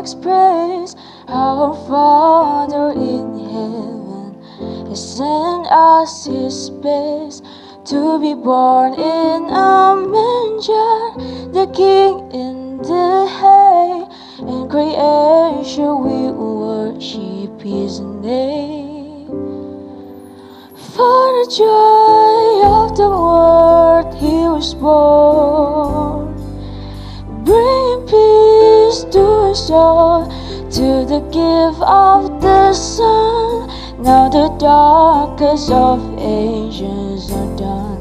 express. Our Father in heaven has sent us His best to be born in a manger, the King in the hay. In creation we worship His name. For the joy of the world He was born, bringing peace to us all, to the gift of the Son. Now the darkest of ages are done,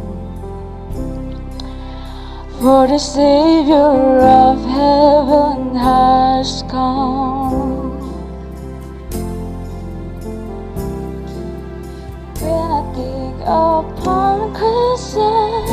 for the Savior of heaven has come. When I think upon Christmas,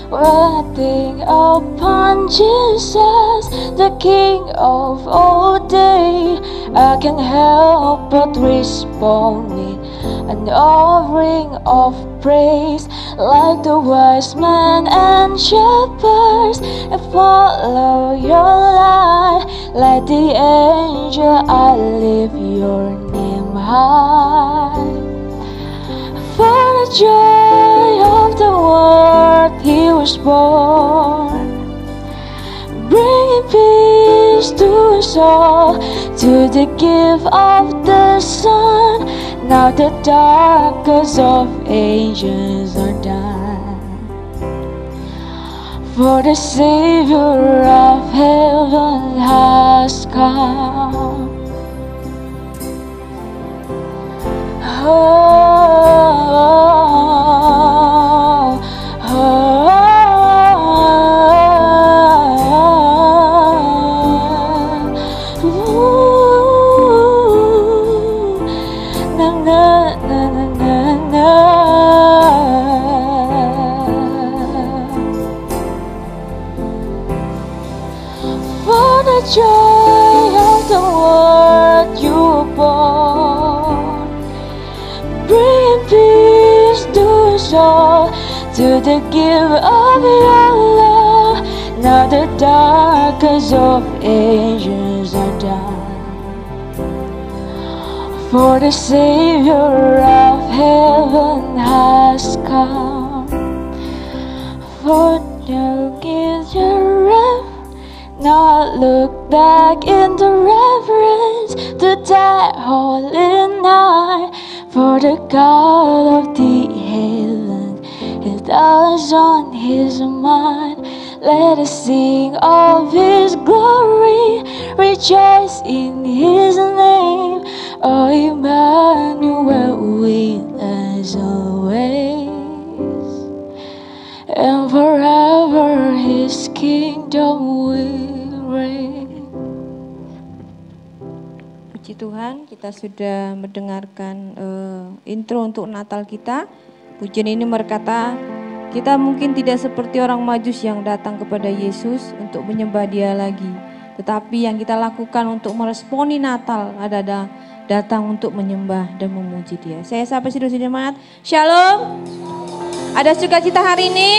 when I think upon Jesus, the King of all day, I can't help but respond with an offering of praise, like the wise men and shepherds, and follow your light. Like the angel, I lift your name high. For the joy of the world He was born, bringing peace to us all, to the gift of the Son. Now the darkest of ages are done, for the Savior of heaven has come. For the joy of the world you were born, bringing peace to us all, to the gift of your love. Now the darkest of ages are done, for the Savior of heaven has come. For you give your reverence. Now I look back in the reverence to that holy night, for the God of the heaven is always on His mind. Let us sing of His glory, rejoice in His name. Oh, Emmanuel with us always, and forever His kingdom will reign. Puji Tuhan, kita sudah mendengarkan intro untuk Natal kita. Pujian ini berkata, kita mungkin tidak seperti orang Majus yang datang kepada Yesus untuk menyembah Dia lagi, tetapi yang kita lakukan untuk meresponi Natal adalah datang untuk menyembah dan memuji Dia. Saya sapa saudara jemaat, Shalom. Ada sukacita hari ini?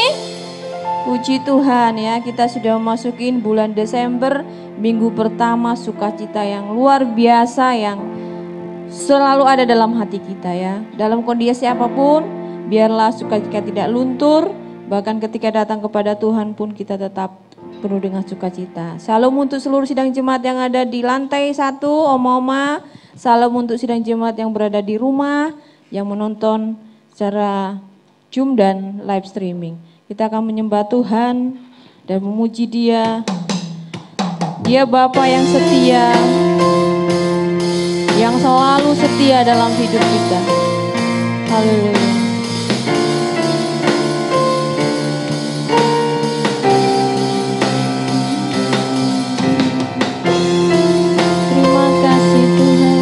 Puji Tuhan ya, kita sudah memasukin bulan Desember, minggu pertama sukacita yang luar biasa yang selalu ada dalam hati kita ya. Dalam kondisi apapun, biarlah sukacita tidak luntur, bahkan ketika datang kepada Tuhan pun kita tetap penuh dengan sukacita. Salam untuk seluruh sidang jemaat yang ada di lantai 1, oma-oma. Salam untuk sidang jemaat yang berada di rumah, yang menonton secara Zoom dan live streaming. Kita akan menyembah Tuhan dan memuji Dia. Dia Bapa yang setia, yang selalu setia dalam hidup kita. Haleluya. Terima kasih Tuhan.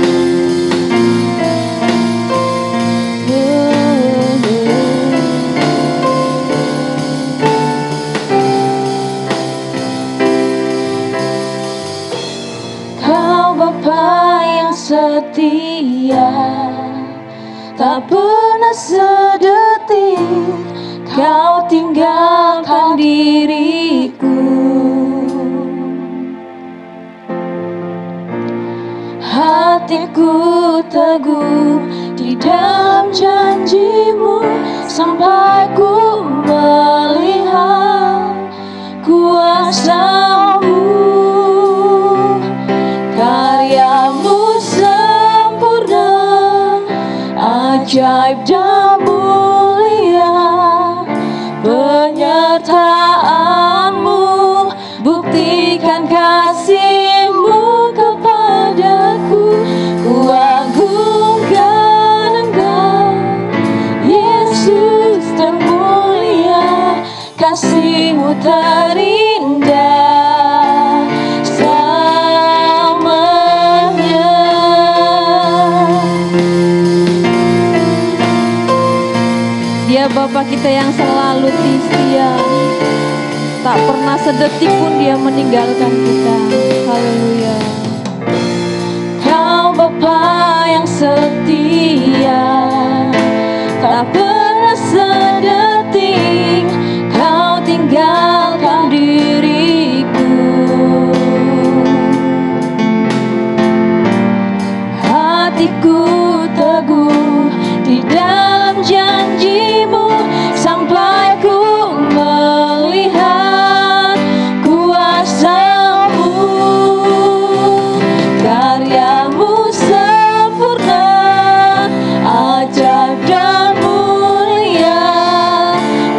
Setia, tak pernah sedetik Kau tinggalkan diriku. hatiku teguh di dalam janji-Mu sampai ku melihat kuasa-Mu. Karya-Mu sempurna, ajaib dan mulia, penyertaan-Mu buktikan kasih-Mu kepadaku. Ku agungkan Engkau, Yesus termulia, kasih-Mu terindah selamanya. Dia Bapa kita yang selalu setia, tak pernah sedetik pun Dia meninggalkan kita. Haleluya. Kau Bapa yang setia, tak pernah sedetik Kau tinggalkan diriku. Hatiku teguh di dalam janji-Mu sampai ku melihat kuasa-Mu. Karya-Mu sempurna, ajaib dan mulia,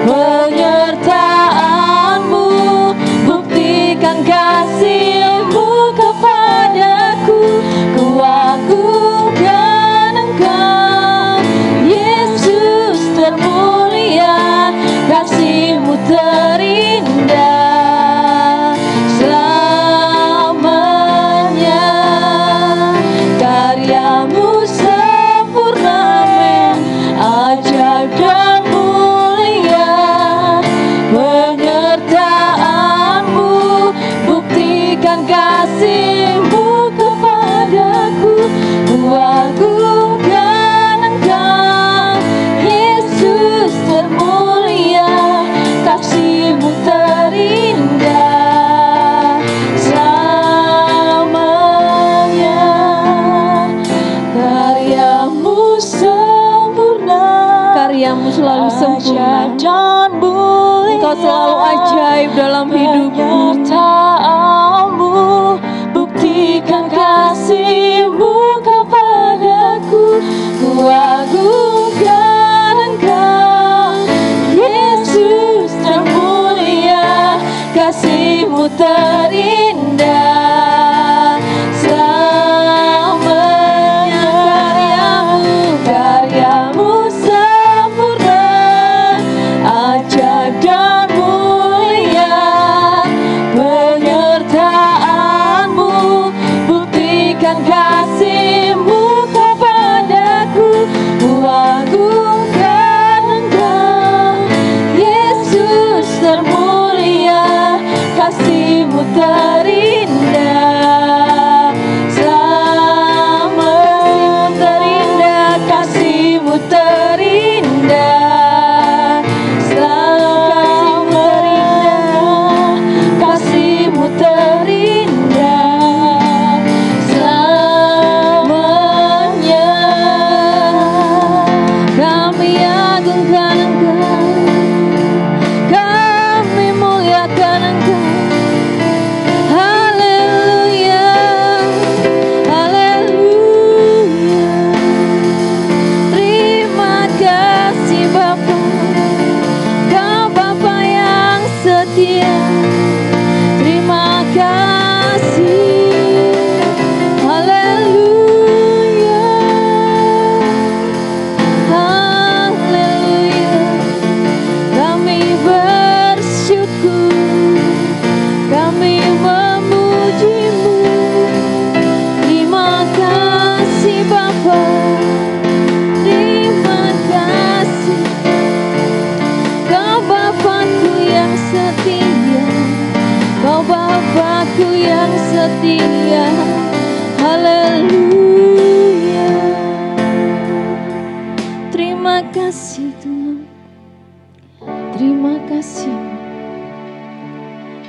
penyertaan-Mu buktikan kasih-Mu kepadaku. Ku agungkan Engkau, Yesus termulia, kasih-Mu terindah selamanya. Karya-Mu sempurna, ajaib dan mulia, penyertaan-Mu buktikan kasih-Mu kepadaku. Ku agungkan Engkau, Yesus termulia, kasih-Mu terindah selamanya. Karya-Mu sempurna, Karya-Mu selalu sempurna, ajaib dan mulia, Engkau selalu ajaib dalam hidupku. penyertaan-Mu buktikan kasih-Mu kepadaku. Ku agungkan Engkau, Yesus termulia, kasih-Mu terindah selamanya. Karya-Mu sempurna, ajaib dan mulia, penyertaan-Mu buktikan kasih-Mu kepadaku. Ku agungkan Engkau, Yesus termulia, kasih-Mu terindah selamanya. Terindah, kasih-Mu terindah selamanya. Kasih-Mu terindah selamanya. Kami agungkan Engkau, kami muliakan Engkau. Haleluya, haleluya. Terima kasih Bapa, Kau Bapa yang setia. Terima kasih. Haleluya, haleluya. Kami bersyukur, kami memuji-Mu. Terima kasih Bapa, terima kasih. Kau Bapakku yang setia, Kau Bapakku yang setia. Haleluya. Terima kasih Tuhan, terima kasih.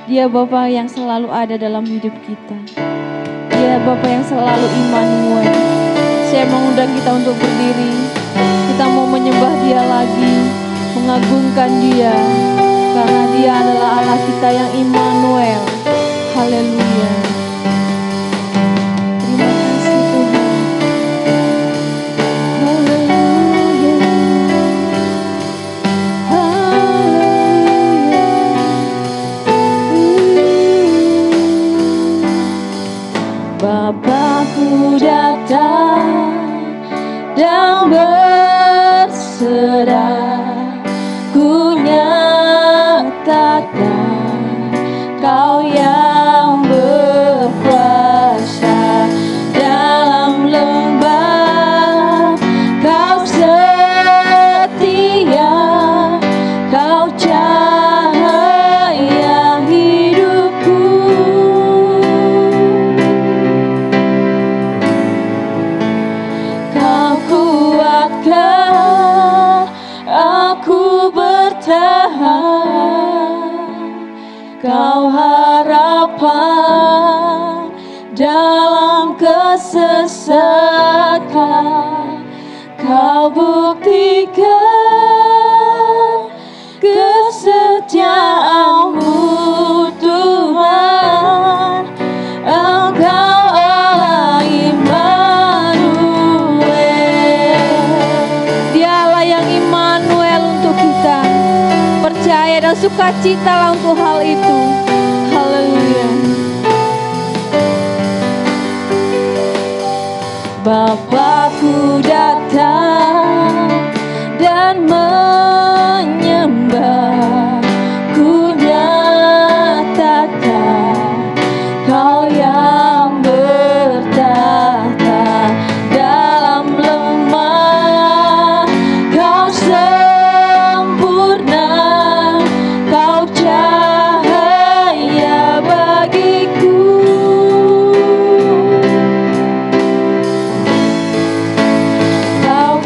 Dia Bapa yang selalu ada dalam hidup kita. Dia Bapa yang selalu Immanuel. Saya mengundang kita untuk berdiri. Kita mau menyembah Dia lagi, mengagungkan Dia, karena Dia adalah Allah kita yang Immanuel. Haleluya. Terima kasih Tuhan. Haleluya. Haleluya. Bapakku datang dan berserah, ku nyatakan Kau yang berkuasa dalam lembah. Kau setia, Kau cahaya hidupku. Kau kuatkan aku bertahan. Kau harapan dalam kesesakan. Kau buktikan kesetiaan-Mu Tuhan. Engkau Allah Immanuel. Dialah yang Immanuel untuk kita. Percaya dan sukacitalah untuk hal itu. Haleluya. Bapakku datang dan menyembah, ku nyatakan Kau yang bertahta dalam lemah. Kau sempurna, Kau cahaya bagiku. Kau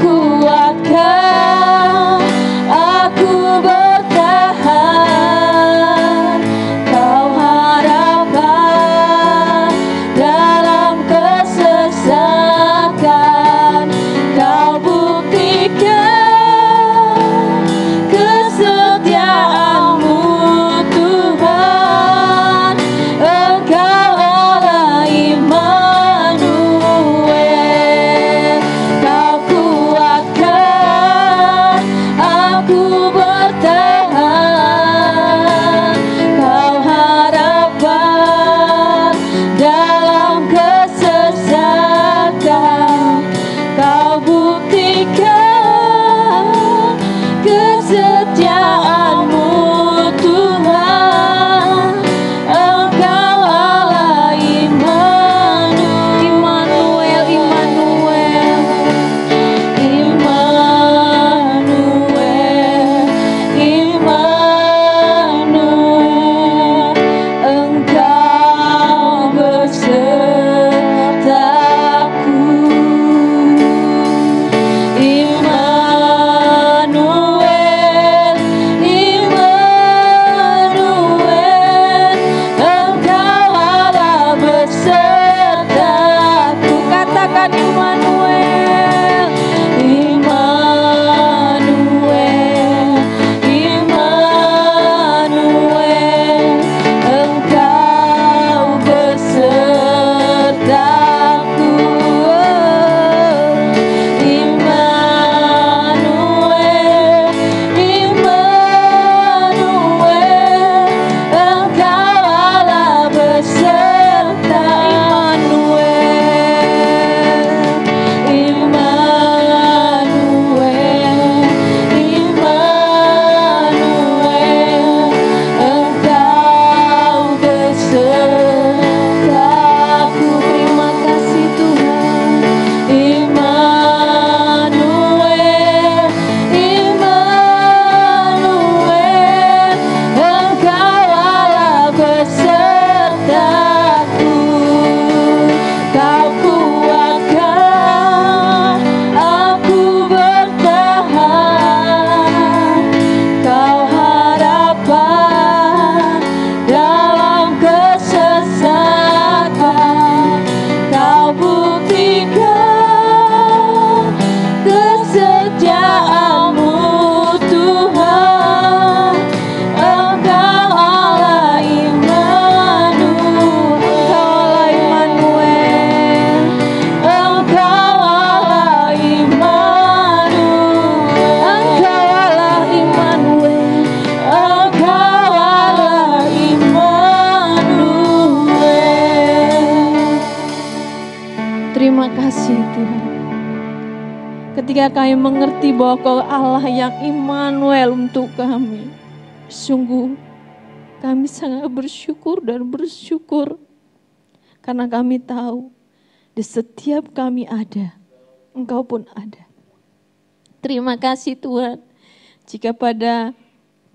Terima kasih Tuhan. Ketika kami mengerti bahwa Kau Allah yang Immanuel untuk kami, sungguh kami sangat bersyukur dan bersyukur karena kami tahu di setiap kami ada, Engkau pun ada. Terima kasih Tuhan, jika pada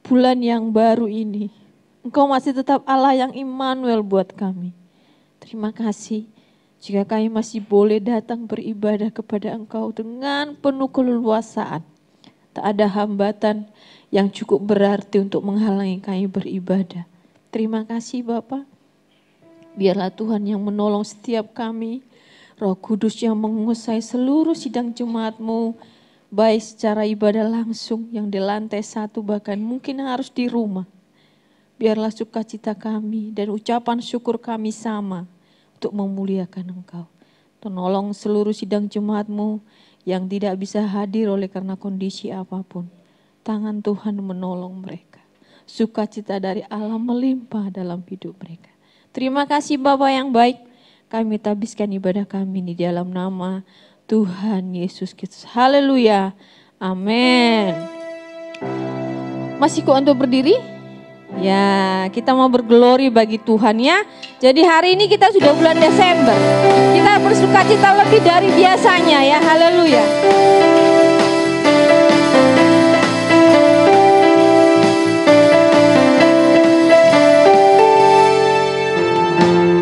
bulan yang baru ini Engkau masih tetap Allah yang Immanuel buat kami. Terima kasih jika kami masih boleh datang beribadah kepada Engkau dengan penuh keleluasaan. Tak ada hambatan yang cukup berarti untuk menghalangi kami beribadah. Terima kasih Bapa. Biarlah Tuhan yang menolong setiap kami, Roh Kudus yang menguasai seluruh sidang jemaat-Mu, baik secara ibadah langsung yang di lantai 1 bahkan mungkin harus di rumah. Biarlah sukacita kami dan ucapan syukur kami sama untuk memuliakan Engkau. Tolong seluruh sidang jemaat-Mu yang tidak bisa hadir oleh karena kondisi apapun. Tangan Tuhan menolong mereka. Sukacita dari Allah melimpah dalam hidup mereka. Terima kasih Bapa yang baik. Kami tabiskan ibadah kami di dalam nama Tuhan Yesus Kristus. Haleluya. Amin. Masih kok untuk berdiri? Ya, kita mau berglori bagi Tuhan ya. Jadi hari ini kita sudah bulan Desember. Kita bersukacita lebih dari biasanya ya. Haleluya.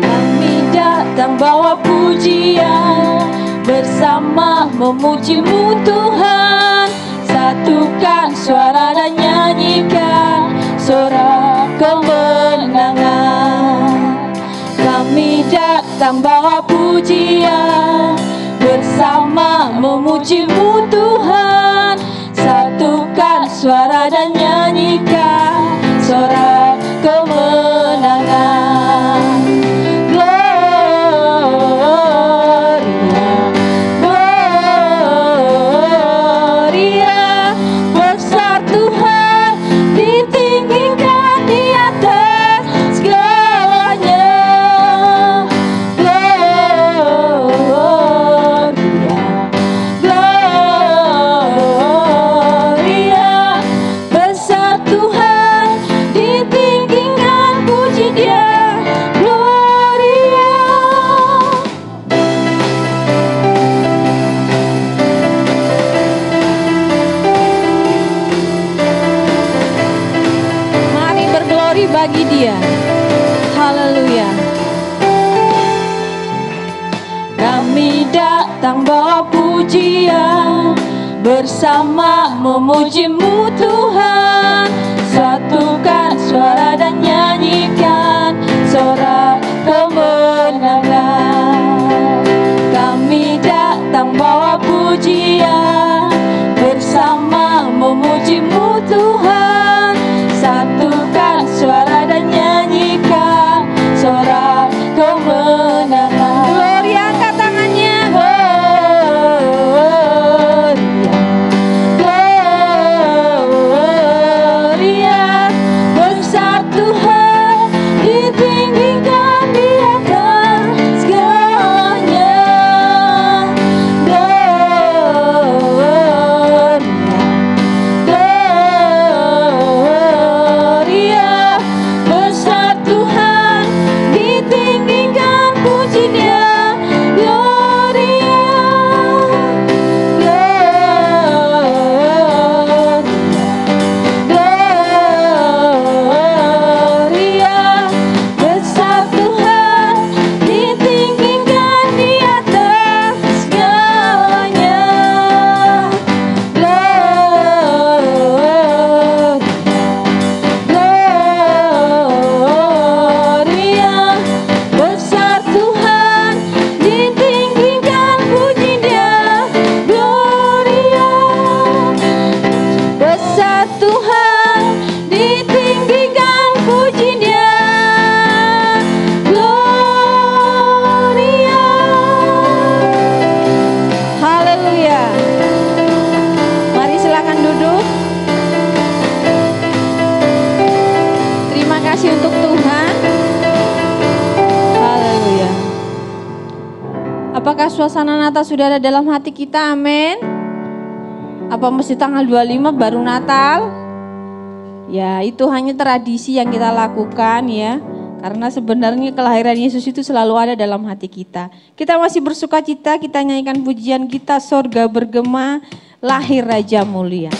Kami datang bawa pujian, bersama memuji-Mu Tuhan. Satukan suara dan nyanyikan sorak kemenangan. Kami datang bawa pujian, bersama memuji-Mu Tuhan. Satukan suara dan nyanyikan sorak kemenangan. Bagi Dia, haleluya. Kami datang bawa pujian, bersama memuji-Mu Tuhan. Satukan suara dan nyanyikan sorak kemenangan. Kami datang bawa pujian, bersama memuji-Mu Tuhan. Satukan suara dan nyanyikan sorak kemenangan. Gloria, angkat tangannya. Gloria, besar Tuhan, ditinggikan Apakah suasana Natal sudah ada dalam hati kita? Amin. Apa mesti tanggal 25 baru Natal? Ya, itu hanya tradisi yang kita lakukan ya. Karena sebenarnya kelahiran Yesus itu selalu ada dalam hati kita. Kita masih bersuka cita, kita nyanyikan pujian kita, sorga bergema, lahir Raja Mulia.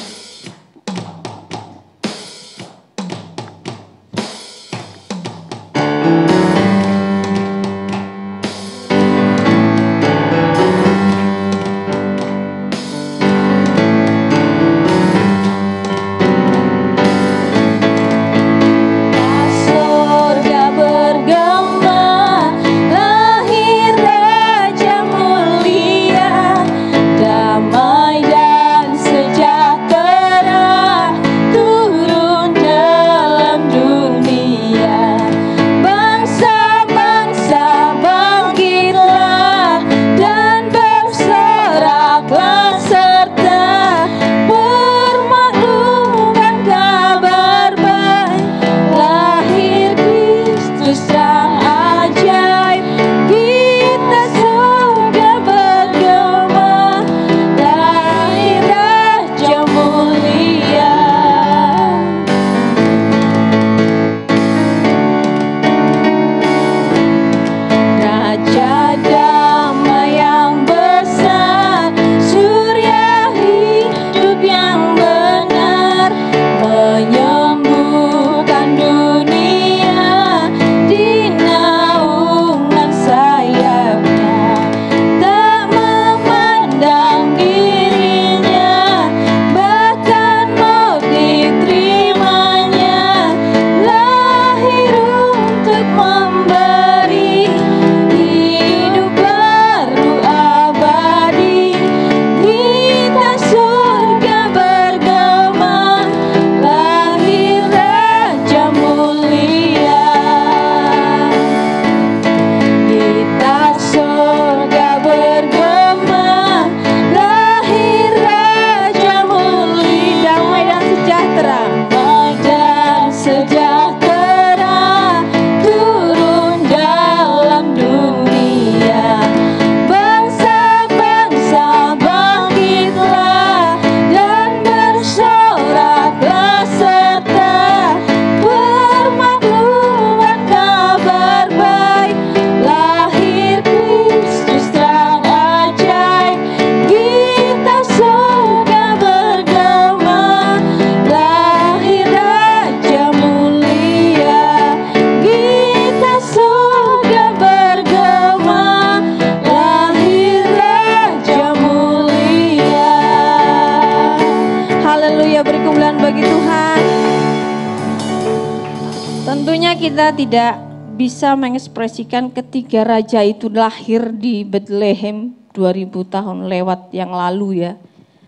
Kita tidak bisa mengekspresikan ketiga raja itu lahir di Bethlehem 2000 tahun lewat yang lalu ya.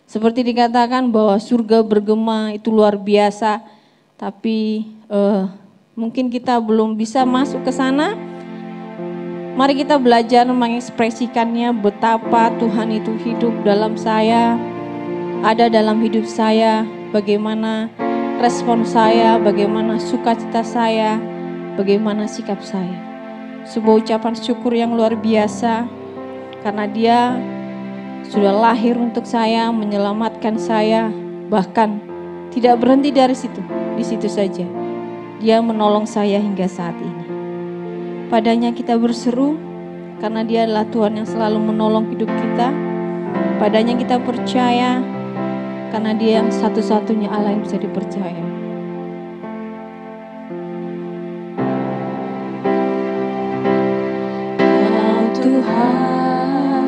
Seperti dikatakan bahwa surga bergema itu luar biasa, tapi mungkin kita belum bisa masuk ke sana. Mari kita belajar mengekspresikannya, betapa Tuhan itu hidup dalam saya, ada dalam hidup saya, bagaimana respon saya, bagaimana sukacita saya, bagaimana sikap saya. Sebuah ucapan syukur yang luar biasa karena Dia sudah lahir untuk saya, menyelamatkan saya, bahkan tidak berhenti dari situ, di situ saja. Dia menolong saya hingga saat ini. Padanya kita berseru karena Dia adalah Tuhan yang selalu menolong hidup kita. Padanya kita percaya karena Dia yang satu-satunya Allah yang bisa dipercaya. Tuhan,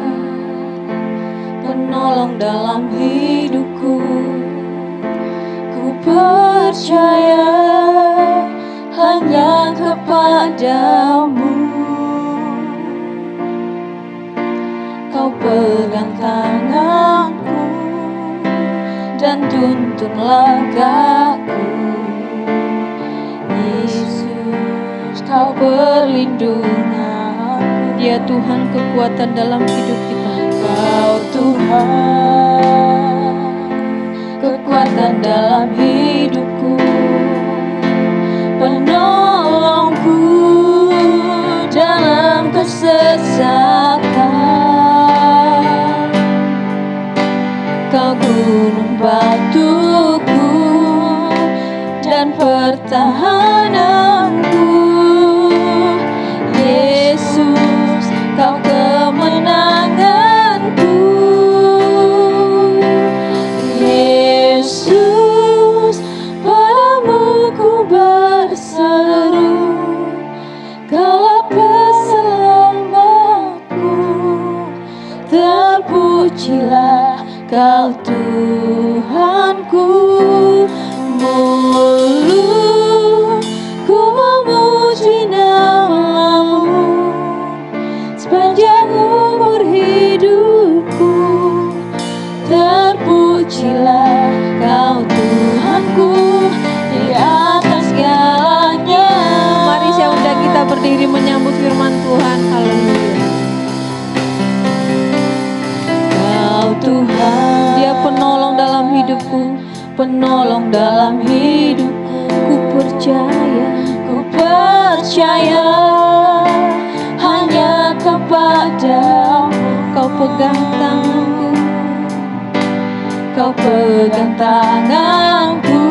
penolong dalam hidupku, ku percaya hanya kepadamu. Kau pegang tanganku dan tuntun langkahku. Yesus, Kau perlindungan. Dia Tuhan kekuatan dalam hidup kita. Kau Tuhan kekuatan dalam hidupku, penolongku dalam kesesakan. batuku dan pertahananku. Yesus, Kau kemenanganku. Yesus, padamu ku berseru, Kaulah penyelamatku. Terpujilah Kau Tuhanku. Mulut ku memuji nama-Mu sepanjang umur hidupku. Terpujilah Kau Tuhanku di atas segalanya. Mari saya undang kita berdiri menyambut firman Tuhan. Haleluya. Kau Tuhan, Dia penolong dalam hidupku. penolong dalam hidupku. Ku percaya, Ku percaya hanya kepada-Mu. Kau pegang tanganku. Kau pegang tanganku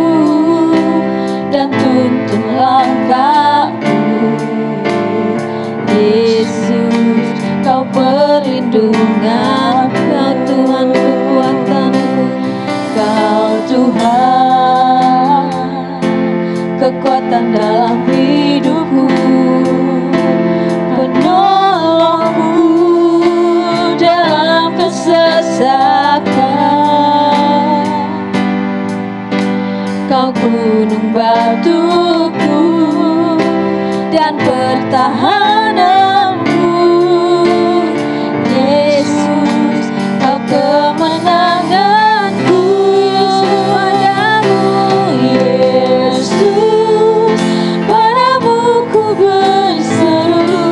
dan tuntun langkahku. Yesus, Kau perlindungan, Kau Tuhan kekuatanku. Kau Tuhan, kekuatan dalam hidupku, penolongku dalam kesesakan. Kau gunung batuku dan pertahananku. Yesus, Kau kemenanganku. Yesus, padamu ku berseru,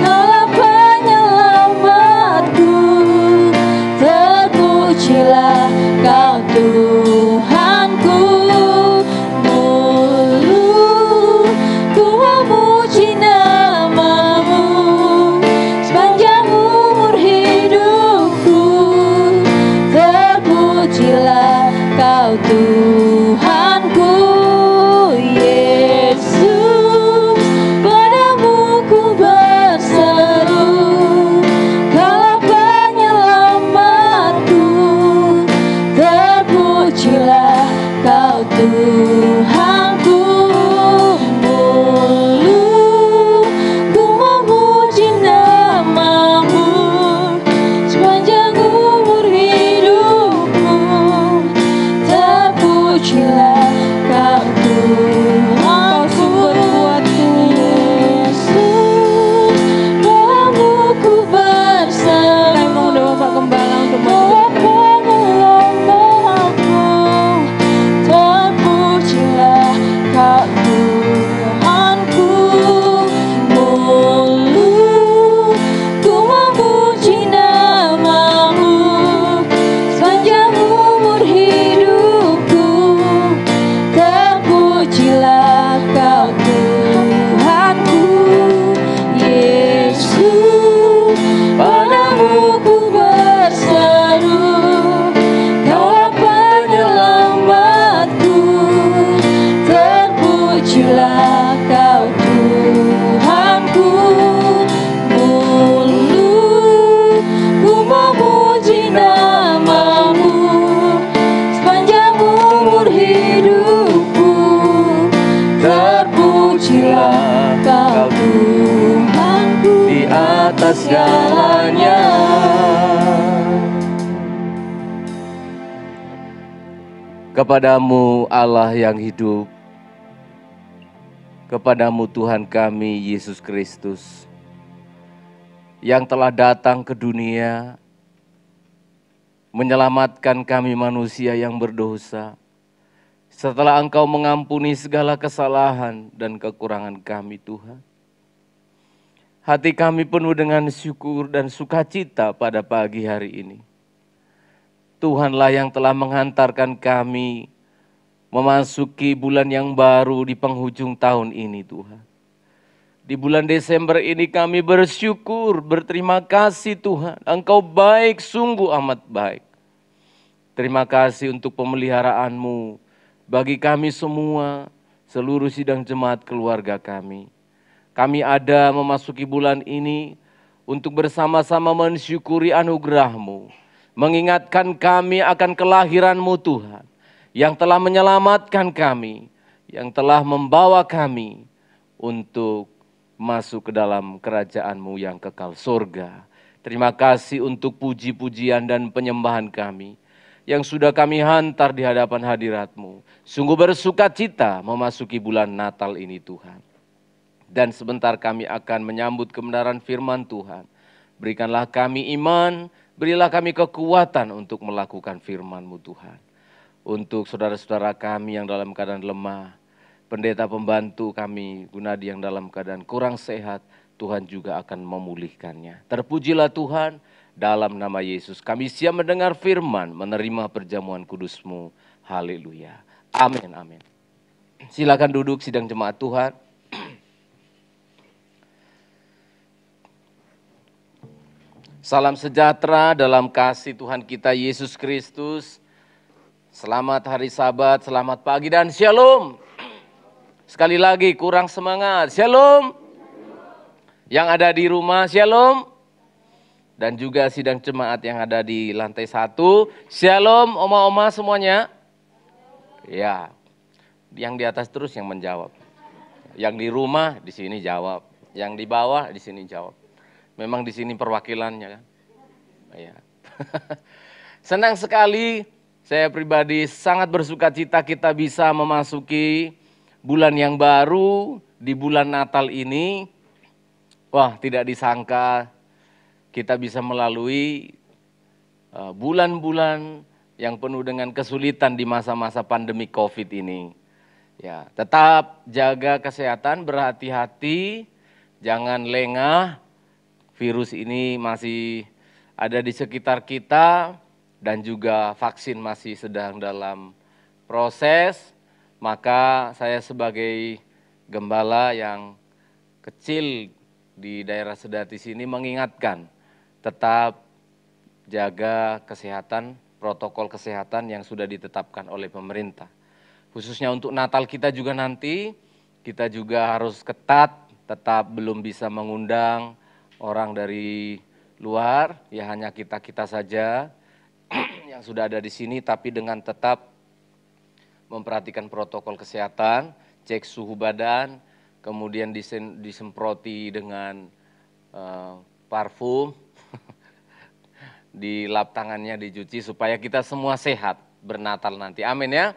Kaulah penyelamatku. Terpujilah Kau Tuhanku. Mulut ku memuji nama-Mu sepanjang umur hidupku. Terpujilah Kau Tuhanku. Yesus, padamu ku berseru, Kaulah penyelamatku. Terpujilah Kau Tuhanku. Mulut ku memuji nama-Mu sepanjang umur hidupku. Terpujilah Kau Kau sumber Tuhanku. kuatku. Yesus, padamu ku berseru, Kami mengundang Bapak Gembala untuk maju Kaulah ke depan. penyelamatku. Terpujilah Kau Tuhanku. Mulut ku memuji nama-Mu sepanjang umur hidupku. Terpujilah Kau Tuhanku. Yesus, padamu ku berseru, Kaulah penyelamatku. Terpujilah Kau Tuhanku. Mulut ku memuji nama-Mu sepanjang umur hidupku. Terpujilah Kau Tuhanku di atas segalanya. Kepadamu Allah yang hidup, kepadamu Tuhan kami Yesus Kristus, yang telah datang ke dunia, menyelamatkan kami manusia yang berdosa, setelah Engkau mengampuni segala kesalahan dan kekurangan kami Tuhan. Hati kami penuh dengan syukur dan sukacita pada pagi hari ini. Tuhanlah yang telah menghantarkan kami memasuki bulan yang baru di penghujung tahun ini Tuhan. Di bulan Desember ini kami bersyukur, berterima kasih Tuhan. Engkau baik, sungguh amat baik. Terima kasih untuk pemeliharaan-Mu bagi kami semua, seluruh sidang jemaat keluarga kami. Kami ada memasuki bulan ini untuk bersama-sama mensyukuri anugerah-Mu, mengingatkan kami akan kelahiran-Mu Tuhan, yang telah menyelamatkan kami, yang telah membawa kami untuk masuk ke dalam kerajaan-Mu yang kekal surga. Terima kasih untuk puji-pujian dan penyembahan kami yang sudah kami hantar di hadapan hadirat-Mu. Sungguh bersuka cita memasuki bulan Natal ini Tuhan. Dan sebentar kami akan menyambut kebenaran firman Tuhan. Berikanlah kami iman, berilah kami kekuatan untuk melakukan firman-Mu Tuhan. Untuk saudara-saudara kami yang dalam keadaan lemah, pendeta pembantu kami Gunadi yang dalam keadaan kurang sehat, Tuhan juga akan memulihkannya. Terpujilah Tuhan. Dalam nama Yesus kami siap mendengar firman, menerima perjamuan kudus-Mu. Haleluya. Amin, amin. Silakan duduk sidang jemaat Tuhan. Salam sejahtera dalam kasih Tuhan kita Yesus Kristus. Selamat hari Sabat, selamat pagi dan shalom. Sekali lagi kurang semangat, shalom. Yang ada di rumah, shalom. Dan juga sidang jemaat yang ada di lantai 1. Shalom oma-oma semuanya. Ya, yang di atas terus yang menjawab. Yang di rumah di sini jawab. Yang di bawah di sini jawab. Memang di sini perwakilannya kan. Ya. Senang sekali, saya pribadi sangat bersuka cita kita bisa memasuki bulan yang baru di bulan Natal ini. Wah, tidak disangka kita bisa melalui bulan-bulan yang penuh dengan kesulitan di masa-masa pandemi COVID ini. Ya, tetap jaga kesehatan, berhati-hati, jangan lengah. Virus ini masih ada di sekitar kita dan juga vaksin masih sedang dalam proses. Maka saya sebagai gembala yang kecil di daerah Sedati sini mengingatkan, tetap jaga kesehatan, protokol kesehatan yang sudah ditetapkan oleh pemerintah. Khususnya untuk Natal kita juga nanti, kita juga harus ketat, tetap belum bisa mengundang orang dari luar, ya hanya kita-kita saja yang sudah ada di sini, tapi dengan tetap memperhatikan protokol kesehatan, cek suhu badan, kemudian disemproti dengan parfum, dilap tangannya, dicuci supaya kita semua sehat bernatal nanti. Amin ya.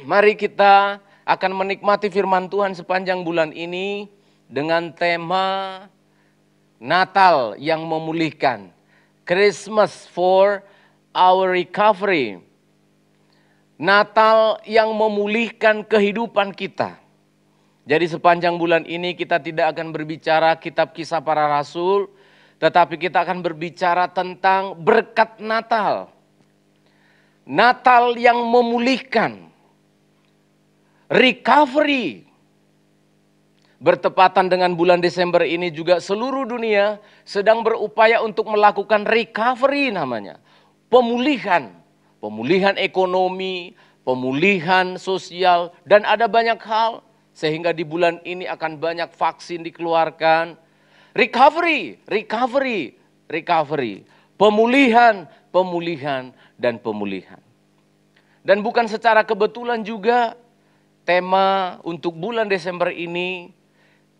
Mari kita akan menikmati firman Tuhan sepanjang bulan ini dengan tema Natal yang memulihkan. Christmas for our recovery. Natal yang memulihkan kehidupan kita. Jadi sepanjang bulan ini kita tidak akan berbicara kitab kisah para rasul, tetapi kita akan berbicara tentang berkat Natal. Natal yang memulihkan. Recovery. Bertepatan dengan bulan Desember ini juga seluruh dunia sedang berupaya untuk melakukan recovery namanya. Pemulihan. Pemulihan ekonomi, pemulihan sosial, dan ada banyak hal. Sehingga di bulan ini akan banyak vaksin dikeluarkan. Recovery, recovery, recovery. Pemulihan, pemulihan, dan pemulihan. Dan bukan secara kebetulan juga tema untuk bulan Desember ini,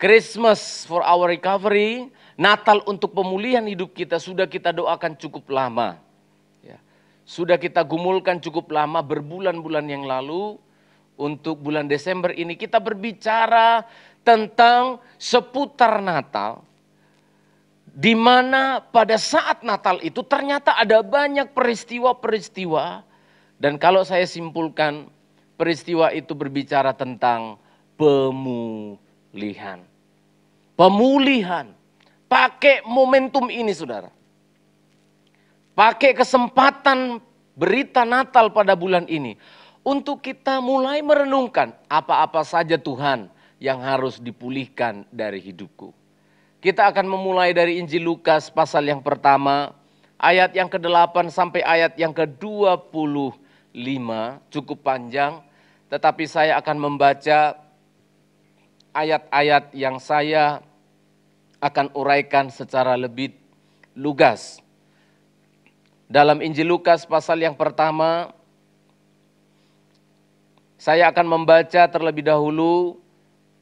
Christmas for our recovery, Natal untuk pemulihan hidup kita sudah kita doakan cukup lama. Ya. Sudah kita gumulkan cukup lama berbulan-bulan yang lalu. Untuk bulan Desember ini kita berbicara tentang seputar Natal. Di mana pada saat Natal itu ternyata ada banyak peristiwa-peristiwa. Dan kalau saya simpulkan, peristiwa itu berbicara tentang pemulihan. Pemulihan. Pakai momentum ini saudara. Pakai kesempatan berita Natal pada bulan ini. Untuk kita mulai merenungkan apa-apa saja Tuhan yang harus dipulihkan dari hidupku. Kita akan memulai dari Injil Lukas pasal yang pertama, ayat yang ke-8 sampai ayat yang ke-25, cukup panjang, tetapi saya akan membaca ayat-ayat yang saya akan uraikan secara lebih lugas. Dalam Injil Lukas pasal yang pertama, saya akan membaca terlebih dahulu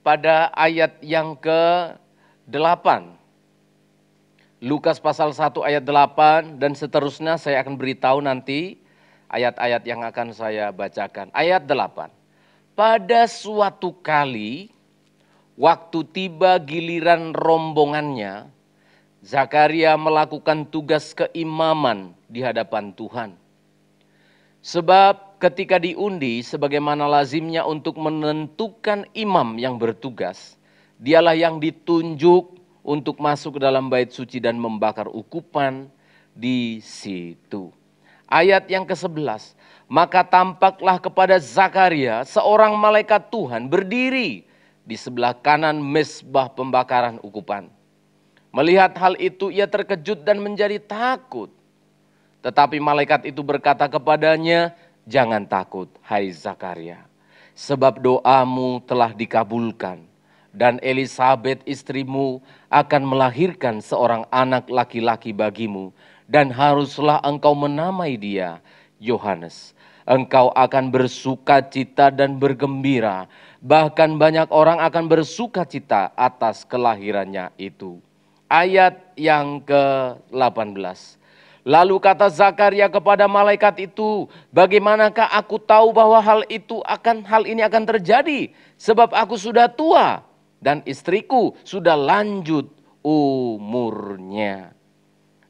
pada ayat yang ke-8. Lukas pasal 1 ayat 8 dan seterusnya saya akan beritahu nanti ayat-ayat yang akan saya bacakan. Ayat 8. Pada suatu kali, waktu tiba giliran rombongannya, Zakaria melakukan tugas keimaman di hadapan Tuhan. Sebab ketika diundi sebagaimana lazimnya untuk menentukan imam yang bertugas, dialah yang ditunjuk untuk masuk ke dalam bait suci dan membakar ukupan di situ. Ayat yang ke-11, maka tampaklah kepada Zakaria seorang malaikat Tuhan berdiri di sebelah kanan mezbah pembakaran ukupan. Melihat hal itu ia terkejut dan menjadi takut. Tetapi malaikat itu berkata kepadanya, jangan takut hai Zakaria, sebab doamu telah dikabulkan. Dan Elisabet istrimu akan melahirkan seorang anak laki-laki bagimu. Dan haruslah engkau menamai dia Yohanes. Engkau akan bersukacita dan bergembira. Bahkan banyak orang akan bersukacita atas kelahirannya itu. Ayat yang ke-18. Lalu kata Zakaria kepada malaikat itu, bagaimanakah aku tahu bahwa hal ini akan terjadi? Sebab aku sudah tua dan istriku sudah lanjut umurnya.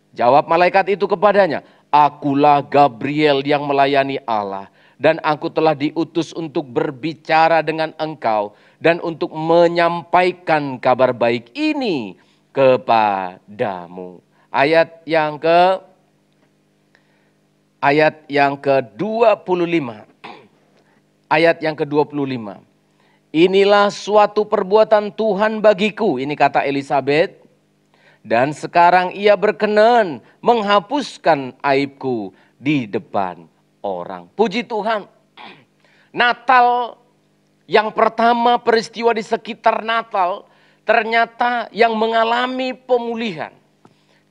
Jawab malaikat itu kepadanya, akulah Gabriel yang melayani Allah. Dan aku telah diutus untuk berbicara dengan engkau dan untuk menyampaikan kabar baik ini kepadamu. Ayat yang ke-25. Ayat yang ke-25. Inilah suatu perbuatan Tuhan bagiku, ini kata Elisabet. Dan sekarang ia berkenan menghapuskan aibku di depan orang. Puji Tuhan. Natal yang pertama, peristiwa di sekitar Natal, ternyata yang mengalami pemulihan,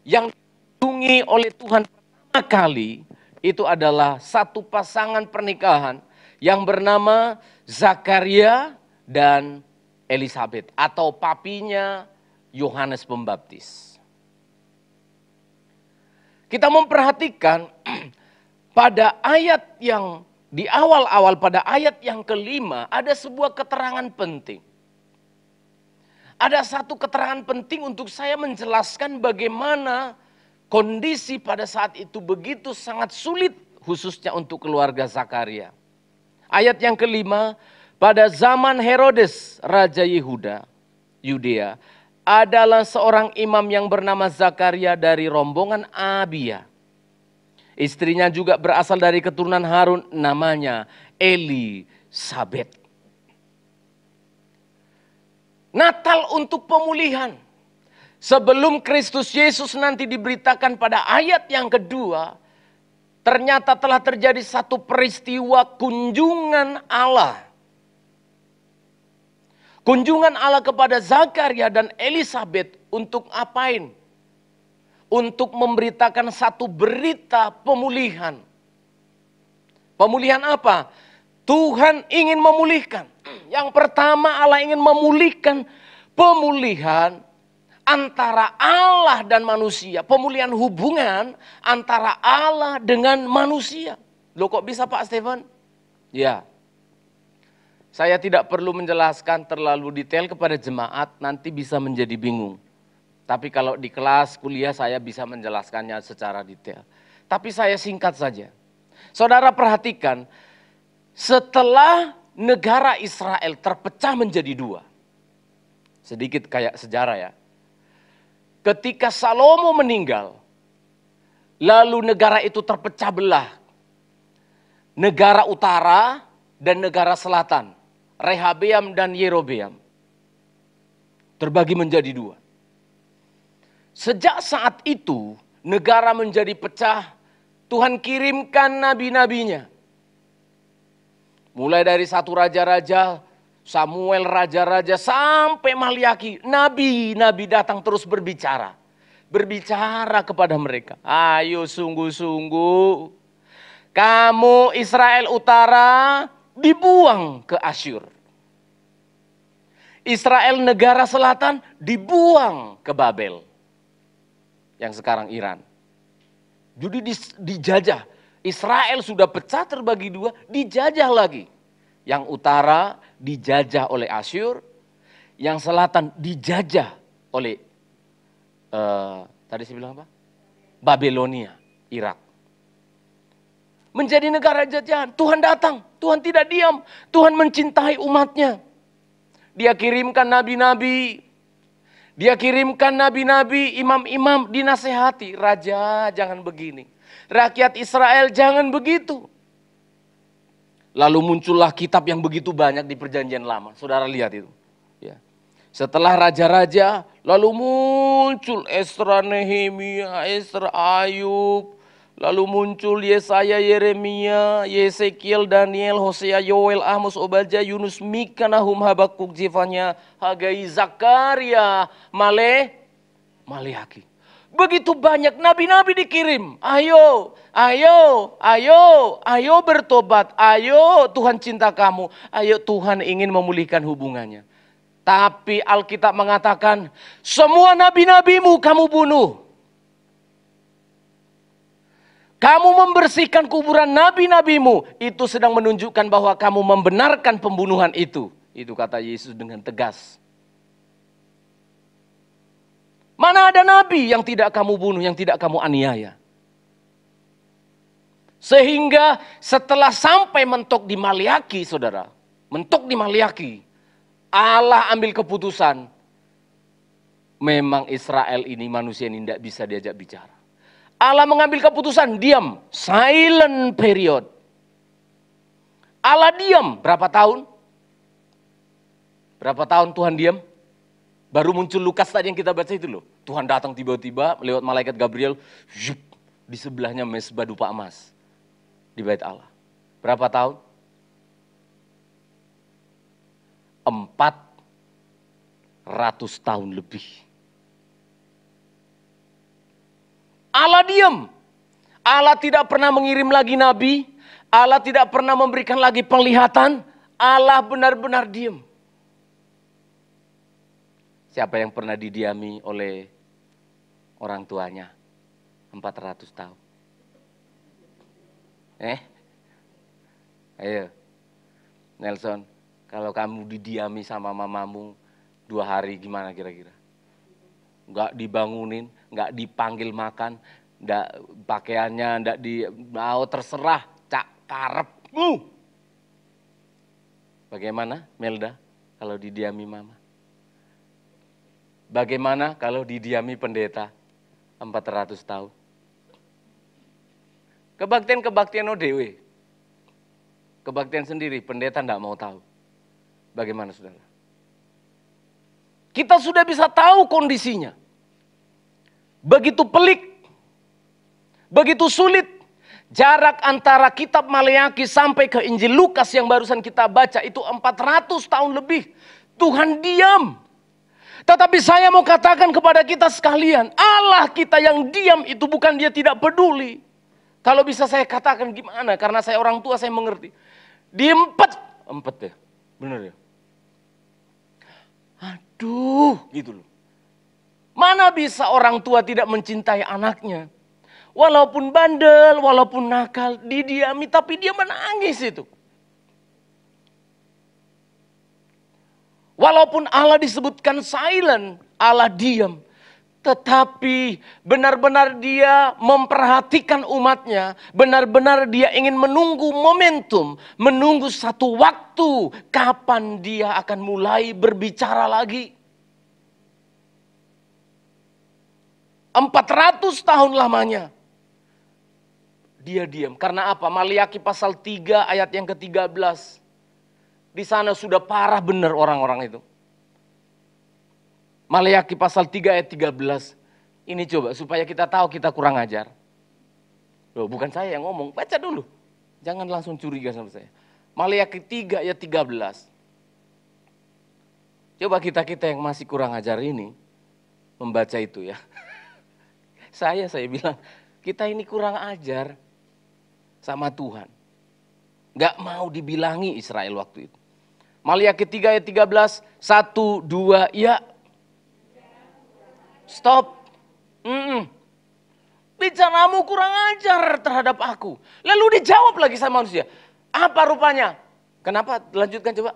yang dikunjungi oleh Tuhan pertama kali, itu adalah satu pasangan pernikahan yang bernama Zakaria dan Elisabet atau papinya Yohanes Pembaptis. Kita memperhatikan pada ayat yang di awal-awal, pada ayat yang ke-5 ada sebuah keterangan penting. Ada satu keterangan penting untuk saya menjelaskan bagaimana kondisi pada saat itu begitu sangat sulit khususnya untuk keluarga Zakaria. Ayat yang ke-5, pada zaman Herodes Raja Yudea, adalah seorang imam yang bernama Zakaria dari rombongan Abia. Istrinya juga berasal dari keturunan Harun, namanya Elisabet. Natal untuk pemulihan. Sebelum Kristus Yesus nanti diberitakan pada ayat yang kedua, ternyata telah terjadi satu peristiwa kunjungan Allah. Kunjungan Allah kepada Zakaria dan Elisabet untuk apain? Untuk memberitakan satu berita pemulihan. Pemulihan apa? Tuhan ingin memulihkan. Yang pertama Allah ingin memulihkan pemulihan antara Allah dan manusia. Pemulihan hubungan antara Allah dengan manusia. Loh kok bisa Pak Stephen? Ya. Saya tidak perlu menjelaskan terlalu detail kepada jemaat, nanti bisa menjadi bingung. Tapi kalau di kelas kuliah saya bisa menjelaskannya secara detail. Tapi saya singkat saja. Saudara perhatikan, setelah negara Israel terpecah menjadi dua. Sedikit kayak sejarah ya. Ketika Salomo meninggal, lalu negara itu terpecah belah. Negara utara dan negara selatan. Rehabeam dan Yerobeam. Terbagi menjadi dua. Sejak saat itu, negara menjadi pecah, Tuhan kirimkan nabi-nabinya. Mulai dari satu raja-raja, Samuel raja-raja sampai Maliaki, nabi-nabi datang terus berbicara. Berbicara kepada mereka, ayo sungguh-sungguh kamu Israel Utara dibuang ke Asyur. Israel negara selatan dibuang ke Babel, yang sekarang Iran. Jadi dijajah. Israel sudah pecah terbagi dua, dijajah lagi. Yang utara dijajah oleh Asyur, yang selatan dijajah oleh tadi saya bilang apa? Babelonia, Irak. Menjadi negara jajahan. Tuhan datang, Tuhan tidak diam, Tuhan mencintai umatnya. Dia kirimkan nabi-nabi, imam-imam dinasehati. Raja jangan begini, rakyat Israel jangan begitu. Lalu muncullah kitab yang begitu banyak di perjanjian lama. Saudara lihat itu. Ya. Setelah raja-raja, lalu muncul Esra, Nehemia, Esra, Ayub. Lalu muncul Yesaya, Yeremia, Yesekiel, Daniel, Hosea, Yoel, Amos, Obadja, Yunus, Mika, Nahum, Habakuk, Zefanya, Hagai, Zakaria, Maleaki. Begitu banyak nabi-nabi dikirim. Ayo bertobat. Ayo Tuhan cinta kamu. Ayo Tuhan ingin memulihkan hubungannya. Tapi Alkitab mengatakan semua nabi-nabimu kamu bunuh. Kamu membersihkan kuburan nabi-nabimu. Itu sedang menunjukkan bahwa kamu membenarkan pembunuhan itu. Itu kata Yesus dengan tegas. Mana ada nabi yang tidak kamu bunuh, yang tidak kamu aniaya. Sehingga setelah sampai mentok di Maleaki, saudara. Mentok di Maleaki. Allah ambil keputusan. Memang Israel ini, manusia ini tidak bisa diajak bicara. Allah mengambil keputusan, diam, silent period. Allah diam, berapa tahun? Berapa tahun Tuhan diam? Baru muncul Lukas tadi yang kita baca itu loh. Tuhan datang tiba-tiba lewat malaikat Gabriel, zhup, di sebelahnya mezbah dupa emas di bait Allah. Berapa tahun? 400 tahun lebih. Allah diam. Allah tidak pernah mengirim lagi nabi. Allah tidak pernah memberikan lagi penglihatan. Allah benar-benar diam. Siapa yang pernah didiami oleh orang tuanya? 400 tahun. Ayo. Nelson, kalau kamu didiami sama mamamu 2 hari gimana kira-kira? Enggak dibangunin, enggak dipanggil makan, enggak pakaiannya, enggak mau terserah, cak karepmu. Bagaimana Melda kalau didiami mama? Bagaimana kalau didiami pendeta 400 tahun? Kebaktian ODW. Kebaktian sendiri, pendeta enggak mau tahu. Bagaimana saudara? Kita sudah bisa tahu kondisinya. Begitu pelik, begitu sulit. Jarak antara kitab Maleaki sampai ke Injil Lukas yang barusan kita baca itu 400 tahun lebih. Tuhan diam. Tetapi saya mau katakan kepada kita sekalian, Allah kita yang diam itu bukan dia tidak peduli. Kalau bisa saya katakan gimana, karena saya orang tua saya mengerti. Diempet ya, benar ya. Aduh, gitu loh. Mana bisa orang tua tidak mencintai anaknya? Walaupun bandel, walaupun nakal, didiami tapi dia menangis itu. Walaupun Allah disebutkan silent, Allah diam. Tetapi benar-benar dia memperhatikan umatnya. Benar-benar dia ingin menunggu momentum. Menunggu satu waktu kapan dia akan mulai berbicara lagi. 400 tahun lamanya. Dia diam. Karena apa? Maleaki pasal 3 ayat yang ke-13. Di sana sudah parah benar orang-orang itu. Maleaki pasal 3 ayat 13. Ini coba supaya kita tahu kita kurang ajar. Loh, bukan saya yang ngomong, baca dulu. Jangan langsung curiga sama saya. Maliaki 3 ayat 13. Coba kita yang masih kurang ajar ini membaca itu ya. Saya bilang, kita ini kurang ajar sama Tuhan. Gak mau dibilangi Israel waktu itu. Maliaki 3 ayat 13, 1, 2, ya. Stop. Bicaramu kurang ajar terhadap aku. Lalu dijawab lagi sama manusia. Apa rupanya? Kenapa? Lanjutkan coba.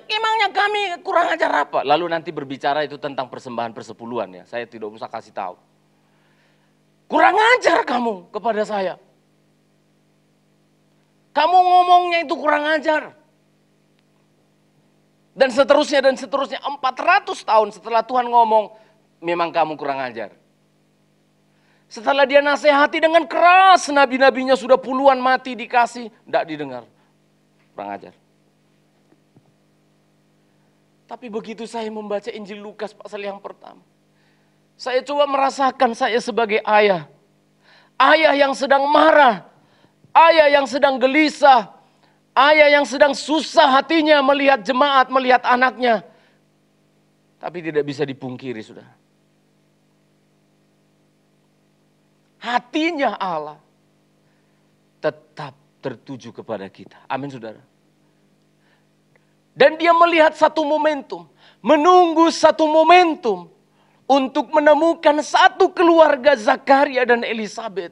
Emangnya kami kurang ajar apa? Lalu nanti berbicara itu tentang persembahan persepuluhan ya. Saya tidak usah kasih tahu. Kurang ajar kamu kepada saya. Kamu ngomongnya itu kurang ajar. Dan seterusnya 400 tahun setelah Tuhan ngomong, memang kamu kurang ajar. Setelah dia nasihati dengan keras, nabi-nabinya sudah puluhan mati dikasih, tidak didengar. Kurang ajar. Tapi begitu saya membaca Injil Lukas pasal yang pertama, saya coba merasakan saya sebagai ayah. Ayah yang sedang marah, ayah yang sedang gelisah, ayah yang sedang susah hatinya melihat jemaat, melihat anaknya. Tapi tidak bisa dipungkiri, saudara. Hatinya Allah tetap tertuju kepada kita. Amin, saudara. Dan dia melihat satu momentum, menunggu satu momentum untuk menemukan satu keluarga Zakaria dan Elisabet